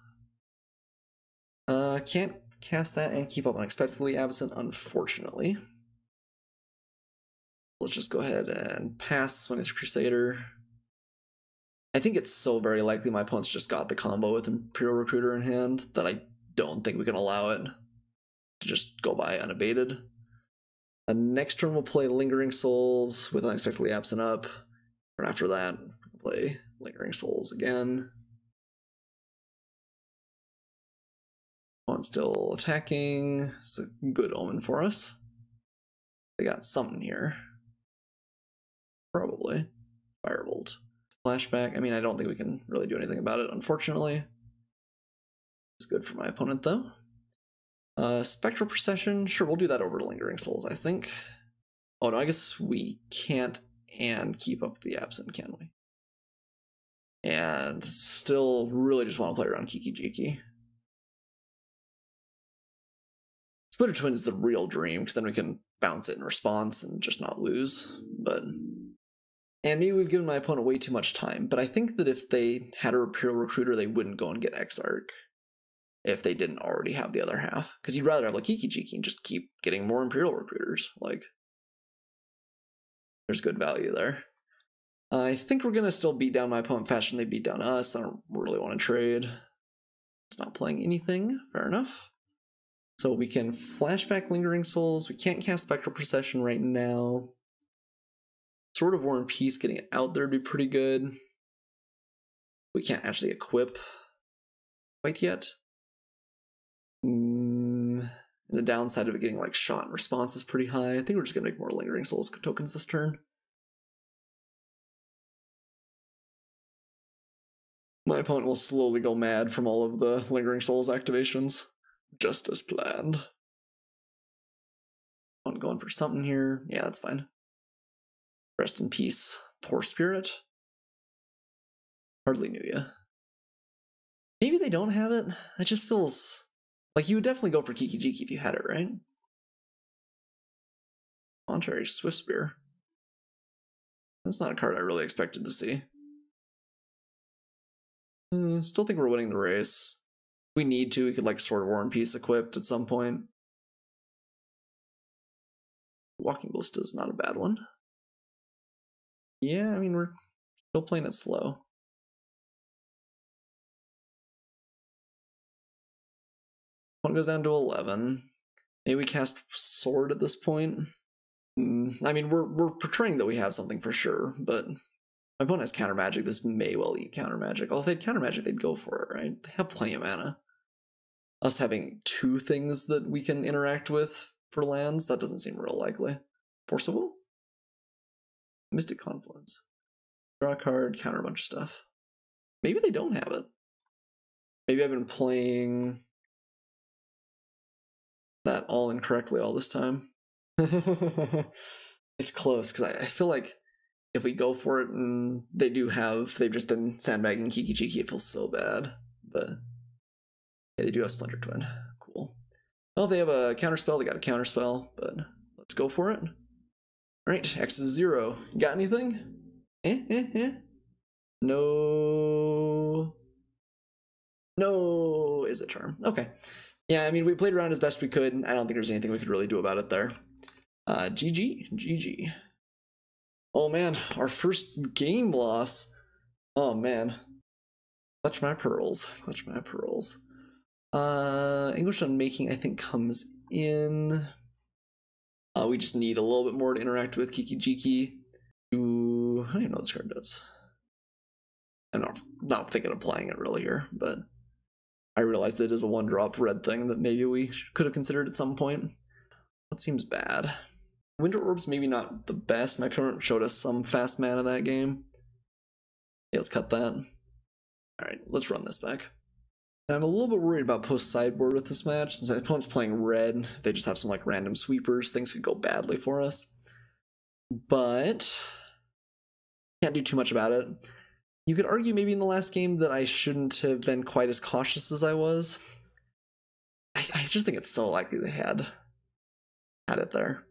[SPEAKER 1] Can't cast that and keep up Unexpectedly Absent, unfortunately. Let's just go ahead and pass when it's Crusader. I think it's so very likely my opponent's just got the combo with Imperial Recruiter in hand that I don't think we can allow it to just go by unabated. Next turn we'll play Lingering Souls with Unexpectedly Absent up. And after that, we'll play Lingering Souls again. One's still attacking. It's a good omen for us. They got something here. Probably. Firebolt. Flashback. I mean, I don't think we can really do anything about it, unfortunately. It's good for my opponent, though. Spectral Procession. Sure, we'll do that over to Lingering Souls, I think. Oh, no, I guess we can't and keep up the Absent, can we? And still really just want to play around Kiki-Jiki. Splitter Twins is the real dream, because then we can bounce it in response and just not lose. But and maybe we've given my opponent way too much time, but I think that if they had a Imperial Recruiter, they wouldn't go and get Exarch if they didn't already have the other half. Because you'd rather have like Kiki-Jiki and just keep getting more Imperial Recruiters. Like, there's good value there. I think we're going to still beat down my opponent faster than they beat down us. I don't really want to trade. It's not playing anything. Fair enough. So we can flashback Lingering Souls. We can't cast Spectral Procession right now. Sword of War and Peace, getting it out there would be pretty good. We can't actually equip quite yet. The downside of it getting like shot and response is pretty high. I think we're just going to make more Lingering Souls tokens this turn. My opponent will slowly go mad from all of the Lingering Souls activations. Just as planned. I'm going for something here. Yeah, that's fine. Rest in peace, poor spirit. Hardly knew ya. Maybe they don't have it. It just feels like you would definitely go for Kiki-Jiki if you had it, right? Contrary Swift Spear. That's not a card I really expected to see. Still think we're winning the race. If we need to, we could like Sword of War and Peace equipped at some point. Walking Ballista is not a bad one. Yeah, I mean, we're still playing it slow. One goes down to 11. Maybe we cast Sword at this point. I mean, we're portraying that we have something for sure, but my opponent has counter magic. This may well eat counter magic. Although if they had counter magic, they'd go for it, right? They have plenty of mana. Us having two things that we can interact with for lands, that doesn't seem real likely. Force of Will? Mystic Confluence. Draw a card, counter a bunch of stuff. Maybe they don't have it. Maybe I've been playing that all incorrectly all this time. It's close, because I feel like if we go for it and they've just been sandbagging Kiki-Jiki, it feels so bad. But yeah, they do have Splinter Twin. Cool. Well, if they have a counterspell, they got a counterspell, but let's go for it. Alright, X is 0. Got anything? No. No is a charm. Okay. Yeah, I mean, we played around as best we could. I don't think there's anything we could really do about it there. GG. Oh man, our first game loss. Oh man. Clutch my pearls. Clutch my pearls. English Unmaking, I think, comes in. We just need a little bit more to interact with Kiki-Jiki. I don't even know what this card does. I'm not thinking of playing it really here, but I realized that it is a 1-drop red thing that maybe we could have considered at some point. That seems bad. Winter Orb's maybe not the best. My opponent showed us some fast mana that game. Yeah, let's cut that. Alright, let's run this back. I'm a little bit worried about post-sideboard with this match, since my opponent's playing red. They just have some like random sweepers. Things could go badly for us. But can't do too much about it. You could argue maybe in the last game that I shouldn't have been quite as cautious as I was. I just think it's so likely they had had it there.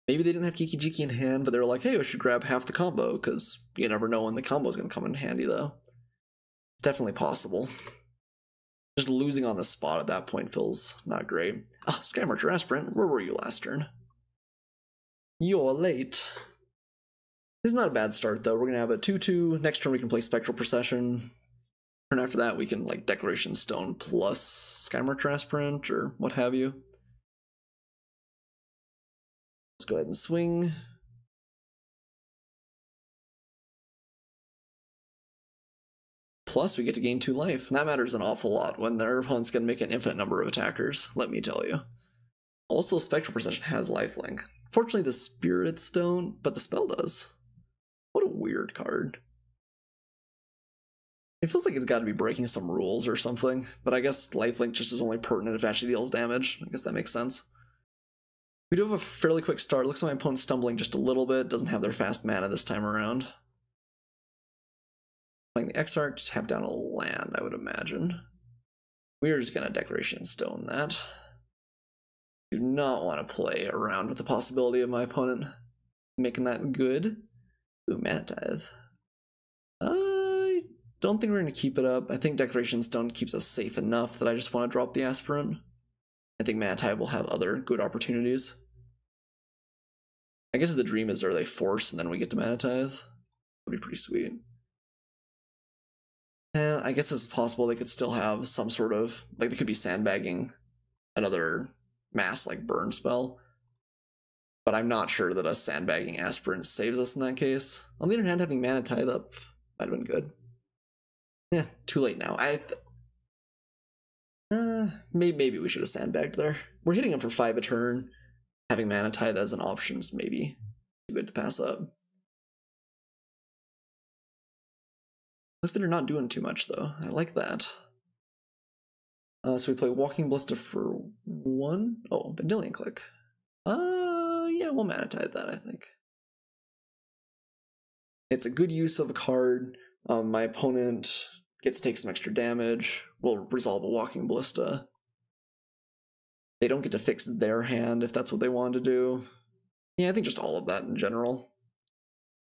[SPEAKER 1] Maybe they didn't have Kiki-Jiki in hand, but they were like, hey, we should grab half the combo, because you never know when the combo is going to come in handy, though. It's definitely possible. Just losing on the spot at that point feels not great. Ah, Skymarcher Aspirant, where were you last turn? You're late. This is not a bad start, though. We're going to have a 2-2. Next turn we can play Spectral Procession. Turn after that we can, like, Declaration Stone plus Skymarcher Aspirant, or what have you. Let's go ahead and swing. Plus, we get to gain 2 life. And that matters an awful lot when their opponent's going to make an infinite number of attackers, let me tell you. Also, Spectral Procession has lifelink. Fortunately, the Spirits don't, but the spell does. What a weird card. It feels like it's got to be breaking some rules or something, but I guess lifelink just is only pertinent if it actually deals damage. I guess that makes sense. We do have a fairly quick start. Looks like my opponent's stumbling just a little bit. Doesn't have their fast mana this time around. Playing the Exarch, tap down a land, I would imagine. We're just gonna Declaration Stone that. Do not want to play around with the possibility of my opponent making that good. Ooh, Mana Tithe. I don't think we're gonna keep it up. I think Declaration Stone keeps us safe enough that I just want to drop the Aspirant. I think Mana Tithe will have other good opportunities. I guess the dream is, are they force and then we get to Mana Tithe? That'd be pretty sweet. I guess it's possible they could still have some sort of, like, they could be sandbagging another mass like burn spell, but I'm not sure that a sandbagging Aspirant saves us in that case. On the other hand, having Mana Tithe up might have been good. Yeah, too late now. Maybe we should have sandbagged there. We're hitting him for 5 a turn. Having Mana Tithe as an option is maybe too good to pass up. Listed are not doing too much, though. I like that. So we play Walking Ballista for 1. Oh, Vendilion Click. Yeah, we'll Mana Tithe that, I think. It's a good use of a card. My opponent gets to take some extra damage. We'll resolve a Walking Ballista. They don't get to fix their hand if that's what they want to do. Yeah, I think just all of that in general.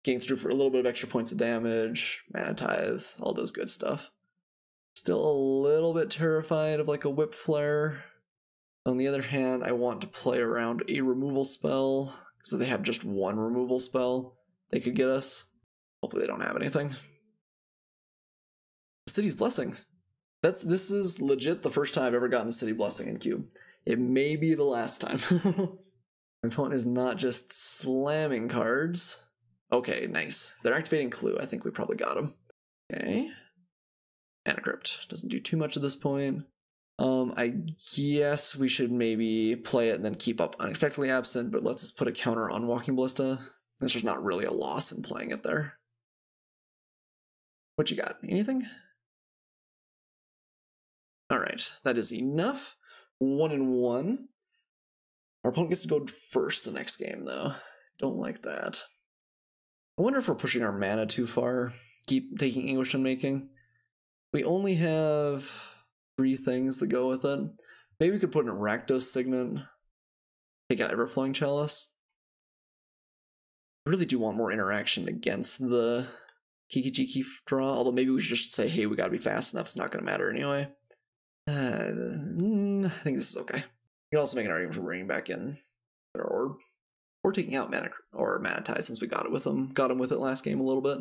[SPEAKER 1] Gain through for a little bit of extra points of damage, Mana Tithe, all those good stuff. Still a little bit terrified of like a Whip Flare. On the other hand, I want to play around a removal spell, because if they have just one removal spell, they could get us. Hopefully they don't have anything. The City's Blessing. This is legit the first time I've ever gotten the City Blessing in Cube. It may be the last time. My opponent is not just slamming cards. Okay, nice. They're activating Clue. I think we probably got him. Okay. Mana Crypt. Doesn't do too much at this point. I guess we should maybe play it and then keep up Unexpectedly Absent, but let's just put a counter on Walking Ballista. There's just not really a loss in playing it there. What you got? Anything? Alright, that is enough. 1-1. Our opponent gets to go first the next game, though. Don't like that. I wonder if we're pushing our mana too far. Keep taking English Unmaking. We only have 3 things that go with it. Maybe we could put an Rakdos Signet. Take out Everflowing Chalice. I really do want more interaction against the Kiki-Jiki draw, although maybe we should just say, hey, we gotta be fast enough, it's not gonna matter anyway. I think this is okay. You can also make an argument for bringing back in their Orb. Or taking out Mana Tithe since we got it with him. Got him with it last game a little bit.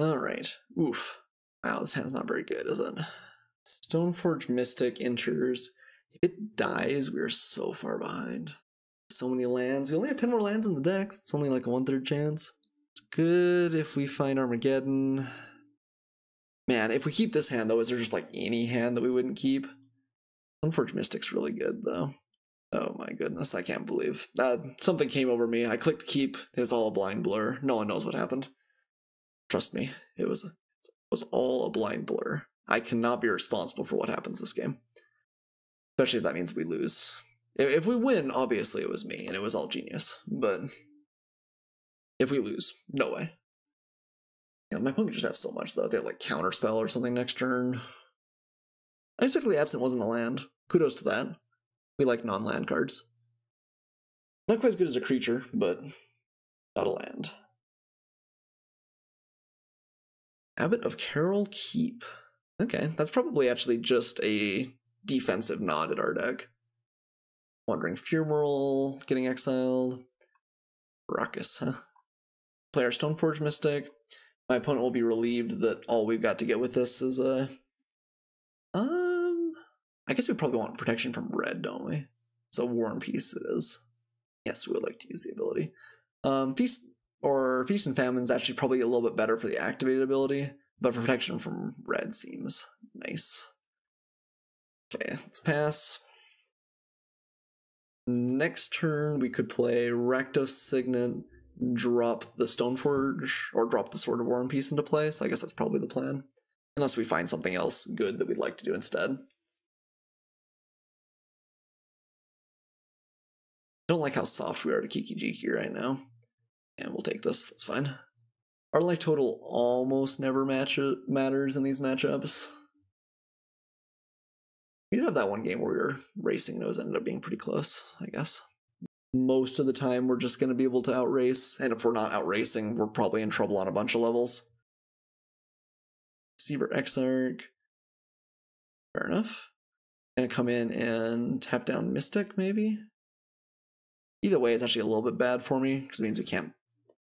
[SPEAKER 1] Alright. Oof. Wow, this hand's not very good, is it? Stoneforge Mystic enters. If it dies, we are so far behind. So many lands. We only have 10 more lands in the deck. It's only like a 1/3 chance. It's good if we find Armageddon. Man, if we keep this hand, though, is there just like any hand that we wouldn't keep? Stoneforge Mystic's really good, though. Oh my goodness, I can't believe that. Something came over me. I clicked keep. It was all a blind blur. No one knows what happened. Trust me, it was all a blind blur. I cannot be responsible for what happens this game. Especially if that means we lose. If we win, obviously it was me, and it was all genius. But if we lose, no way. Yeah, my opponent could just have so much, though. They have like Counterspell or something next turn. Unexpectedly Absent wasn't a land. Kudos to that. We like non-land cards. Not quite as good as a creature, but not a land. Abbot of Carroll Keep. Okay, that's probably actually just a defensive nod at our deck. Wandering Funeral, getting exiled. Ruckus, huh? Play our Stoneforge Mystic. My opponent will be relieved that all we've got to get with this is a... I guess we probably want protection from red, don't we? So War and Peace it is. Yes, we would like to use the ability. Feast and Famine is actually probably a little bit better for the activated ability, but for protection from red seems nice. Okay, let's pass. Next turn, we could play Rakdos Signet, drop the Stoneforge, or drop the Sword of War and Peace into play, so I guess that's probably the plan. Unless we find something else good that we'd like to do instead. Don't like how soft we are to Kiki-Jiki right now. And we'll take this, that's fine. Our life total almost never matters in these matchups. We did have that one game where we were racing and it ended up being pretty close, I guess. Most of the time we're just going to be able to outrace, and if we're not outracing, we're probably in trouble on a bunch of levels. Seaver Exarch. Fair enough. Gonna come in and tap down Mystic, maybe? Either way, it's actually a little bit bad for me, because it means we can't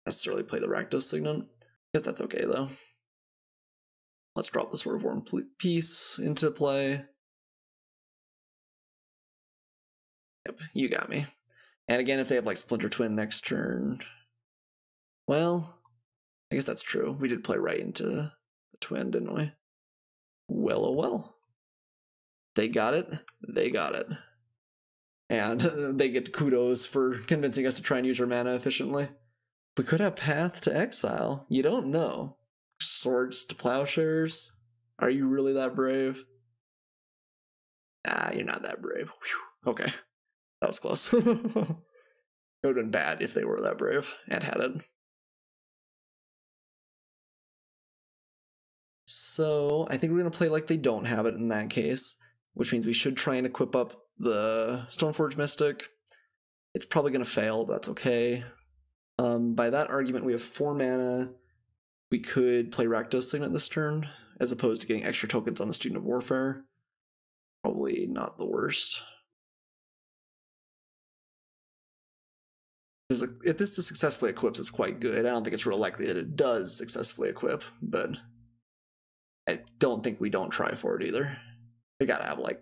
[SPEAKER 1] necessarily play the Rakdos Signet. Guess that's okay, though. Let's drop the Sword of War and Peace into play. Yep, you got me. And again, if they have like Splinter Twin next turn, well, I guess that's true. We did play right into the Twin, didn't we? Well, oh well. They got it. They got it. And they get kudos for convincing us to try and use our mana efficiently. We could have Path to Exile. You don't know. Swords to Plowshares. Are you really that brave? Ah, you're not that brave. Whew. Okay. That was close. It would have been bad if they were that brave and had it. So I think we're going to play like they don't have it in that case, which means we should try and equip up the Stoneforge Mystic. It's probably going to fail, but that's okay. By that argument, we have 4 mana. We could play Rakdos Signet this turn, as opposed to getting extra tokens on the Student of Warfare. Probably not the worst. If this successfully equips, it's quite good. I don't think it's real likely that it does successfully equip, but I don't think we don't try for it either. They gotta have, like,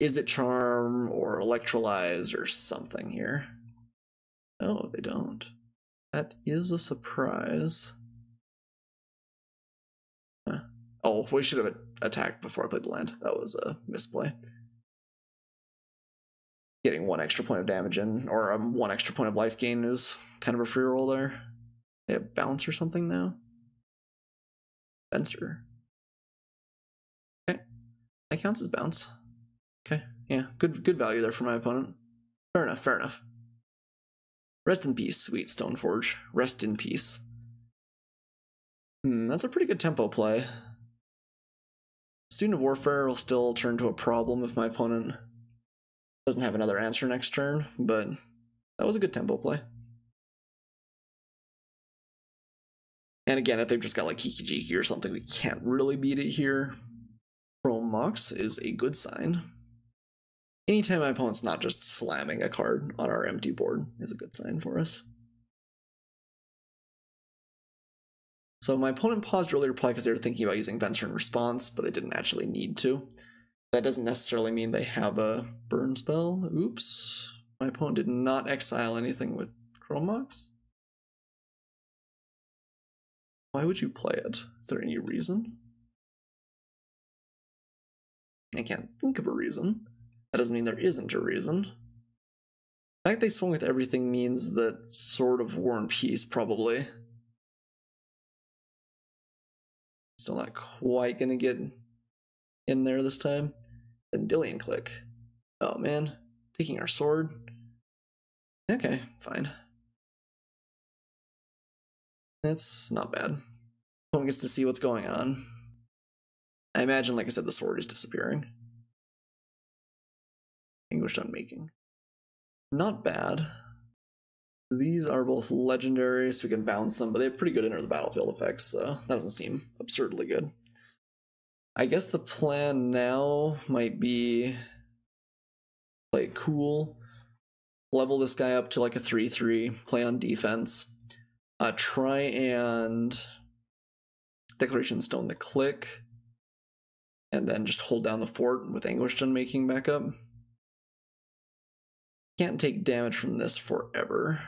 [SPEAKER 1] Is It Charm or Electrolyze or something here. No, they don't. That is a surprise. Huh. Oh, we should have attacked before I played the land. That was a misplay. Getting 1 extra point of damage in, or 1 extra point of life gain is kind of a free roll there. They have bounce or something now? Fencer. Okay. That counts as bounce. Okay, yeah, good value there for my opponent. Fair enough, fair enough. Rest in peace, sweet Stoneforge. Rest in peace. That's a pretty good tempo play. Student of Warfare will still turn to a problem if my opponent doesn't have another answer next turn, but that was a good tempo play. And again, if they've just got like Kiki-Jiki or something, we can't really beat it here. Chrome Mox is a good sign. Anytime my opponent's not just slamming a card on our empty board is a good sign for us. So my opponent paused earlier probably because they were thinking about using Venture in response, but they didn't actually need to. That doesn't necessarily mean they have a burn spell. Oops. My opponent did not exile anything with Chrome Mox. Why would you play it? Is there any reason? I can't think of a reason. That doesn't mean there isn't a reason. The fact they swung with everything means that Sword of War and Peace probably still not quite gonna get in there this time. Dandelion Click. Oh man, taking our sword. Okay, fine. That's not bad. Someone gets to see what's going on. I imagine, like I said, the sword is disappearing. Anguished Unmaking. Not bad. These are both legendary, so we can bounce them, but they have pretty good enter the battlefield effects, so that doesn't seem absurdly good. I guess the plan now might be play cool, level this guy up to like a 3/3, play on defense, try and Declaration Stone the click, and then just hold down the fort with Anguished Unmaking back up. Can't take damage from this forever.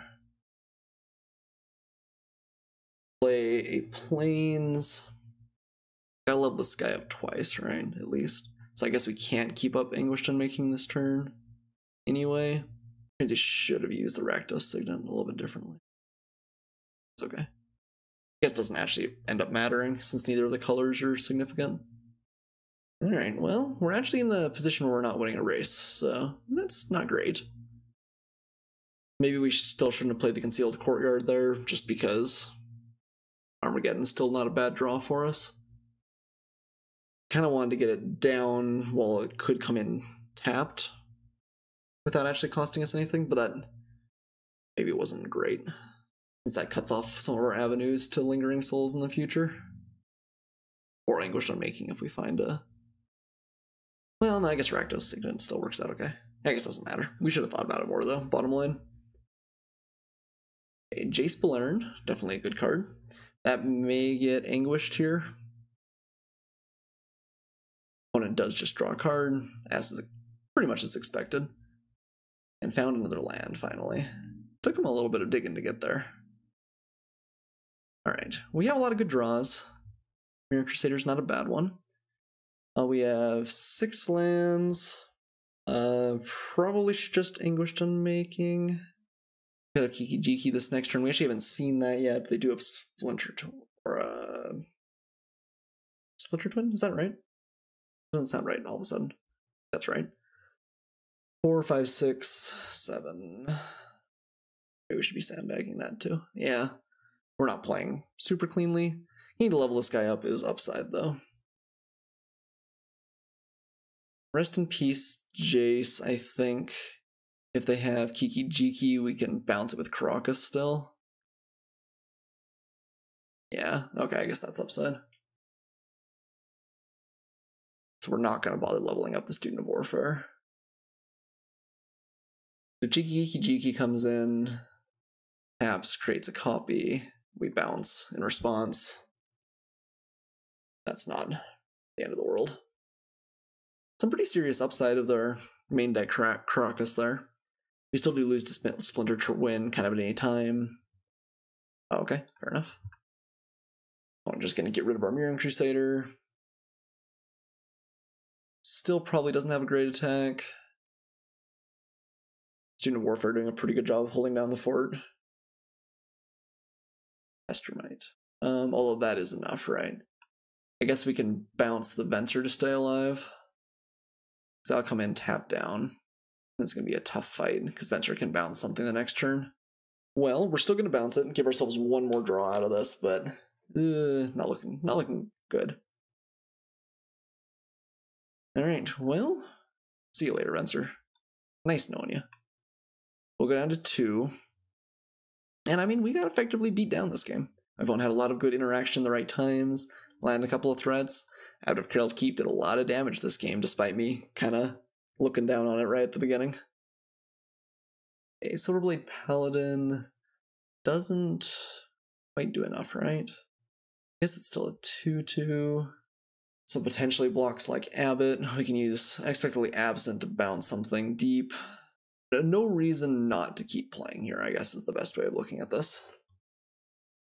[SPEAKER 1] Play a Plains. Gotta level this guy up twice, right? At least. So I guess we can't keep up Anguished Unmaking this turn anyway. Because he should have used the Rakdos Signet a little bit differently. It's okay. I guess it doesn't actually end up mattering since neither of the colors are significant. Alright, well, we're actually in the position where we're not winning a race, so that's not great. Maybe we still shouldn't have played the Concealed Courtyard there, just because Armageddon's still not a bad draw for us. Kind of wanted to get it down while it could come in tapped without actually costing us anything, but that maybe wasn't great, since that cuts off some of our avenues to Lingering Souls in the future. Or Anguished Unmaking if we find a... Well, no, I guess Rakdos Signet still works out okay. I guess it doesn't matter. We should have thought about it more, though, bottom line. Okay, Jace Belern, definitely a good card. That may get Anguished here. Opponent does just draw a card, as is pretty much as expected. And found another land, finally. Took him a little bit of digging to get there. Alright, we have a lot of good draws. Mirror Crusader's not a bad one. We have 6 lands. Probably should just Anguished Unmaking. Got a Kiki Jiki this next turn. We actually haven't seen that yet, but they do have Splinter Twin. Or, Splinter Twin? Is that right? Doesn't sound right all of a sudden. That's right. 4, 5, 6, 7. Maybe we should be sandbagging that too. Yeah. We're not playing super cleanly. Need to level this guy up is upside though. Rest in peace, Jace, I think. If they have Kiki Jiki, we can bounce it with Caracas still. Yeah, okay, I guess that's upside. So we're not going to bother leveling up the Student of Warfare. So Kiki Jiki comes in, taps, creates a copy, we bounce in response. That's not the end of the world. Some pretty serious upside of their main deck Caracas there. We still do lose to Splinter Twin kind of at any time. Oh, okay, fair enough. I'm just going to get rid of our Mirroring Crusader. Still probably doesn't have a great attack. Student of Warfare doing a pretty good job of holding down the fort. Estermite. All of that is enough, right? I guess we can bounce the Venser to stay alive. So I'll come in, tap down. It's going to be a tough fight, because Venture can bounce something the next turn. Well, we're still going to bounce it and give ourselves one more draw out of this, but not looking good. Alright, well, see you later, Vencer. Nice knowing you. We'll go down to 2. And I mean, we got effectively beat down this game. Everyone had a lot of good interaction at the right times, landed a couple of threats. Out of Carol Keep did a lot of damage this game, despite me kind of looking down on it right at the beginning. A Silverblade Paladin doesn't quite do enough, right? I guess it's still a 2/2. So potentially blocks like Abbott. We can use Expectantly Absent to bounce something deep. No reason not to keep playing here, I guess is the best way of looking at this.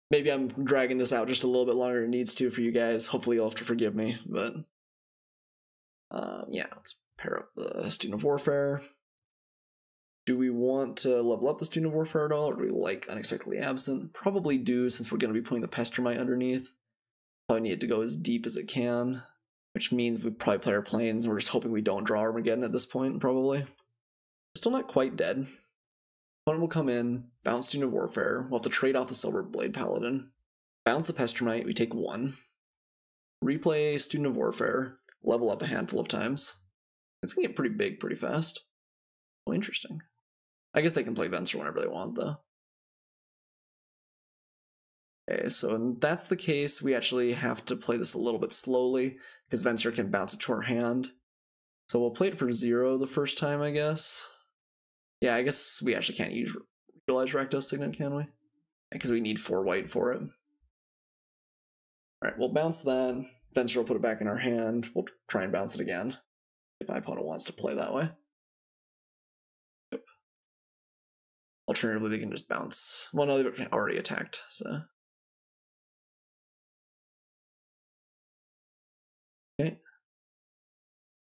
[SPEAKER 1] Maybe I'm dragging this out just a little bit longer than it needs to for you guys. Hopefully you'll have to forgive me, but yeah, let's pair up the Student of Warfare. Do we want to level up the Student of Warfare at all, or do we like Unexpectedly Absent? Probably do, since we're going to be putting the Pestermite underneath. Probably need it to go as deep as it can, which means we probably play our Plains, and we're just hoping we don't draw Armageddon at this point, probably. Still not quite dead. Opponent will come in, bounce Student of Warfare, we'll have to trade off the Silverblade Paladin, bounce the Pestermite, we take 1, replay Student of Warfare, level up a handful of times. It's gonna get pretty big pretty fast. Oh, interesting. I guess they can play Venser whenever they want, though. Okay, so if that's the case, we actually have to play this a little bit slowly, because Venser can bounce it to our hand. So we'll play it for 0 the first time, I guess. Yeah, I guess we actually can't utilize Rakdos Signet, can we? Because we need 4 white for it. Alright, we'll bounce that. Venser will put it back in our hand. We'll try and bounce it again, if my opponent wants to play that way. Yep. Alternatively, they can just bounce. Well, no, they've already attacked, so. Okay.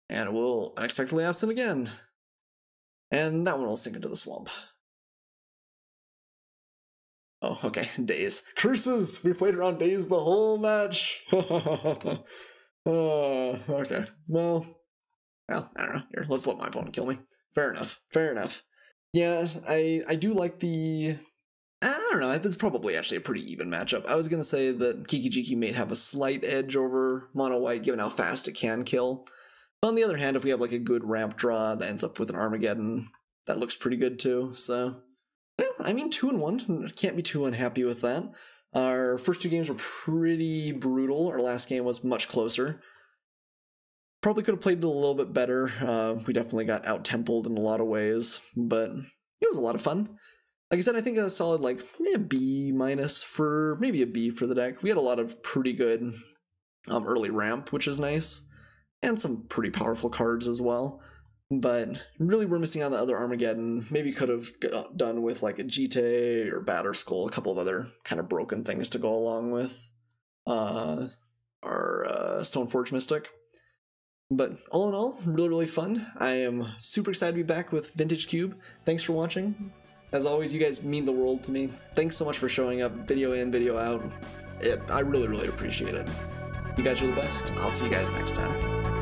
[SPEAKER 1] And we'll unexpectedly absent again. And that one will sink into the swamp. Oh, okay, Daze. Curses! We played around Daze the whole match! Okay, well, I don't know. Here, let's let my opponent kill me. Fair enough, fair enough. Yeah, I do like the... I don't know, it's probably actually a pretty even matchup. I was going to say that Kiki Jiki may have a slight edge over Mono White, given how fast it can kill. But on the other hand, if we have like a good ramp draw that ends up with an Armageddon, that looks pretty good too, so... Yeah, I mean, 2-1. Can't be too unhappy with that. Our first 2 games were pretty brutal. Our last game was much closer. Probably could have played it a little bit better. We definitely got out-templed in a lot of ways, but it was a lot of fun. Like I said, I think a solid, like, a B- for, maybe a B for the deck. We had a lot of pretty good early ramp, which is nice, and some pretty powerful cards as well. But really we're missing on the other Armageddon. Maybe could have done with like a Jite or Batter Skull, a couple of other kind of broken things to go along with our Stoneforge Mystic. But all in all, really fun. I am super excited to be back with Vintage Cube. Thanks for watching. As always, you guys mean the world to me. Thanks so much for showing up, video in, video out. I really appreciate it. You guys are the best. I'll see you guys next time.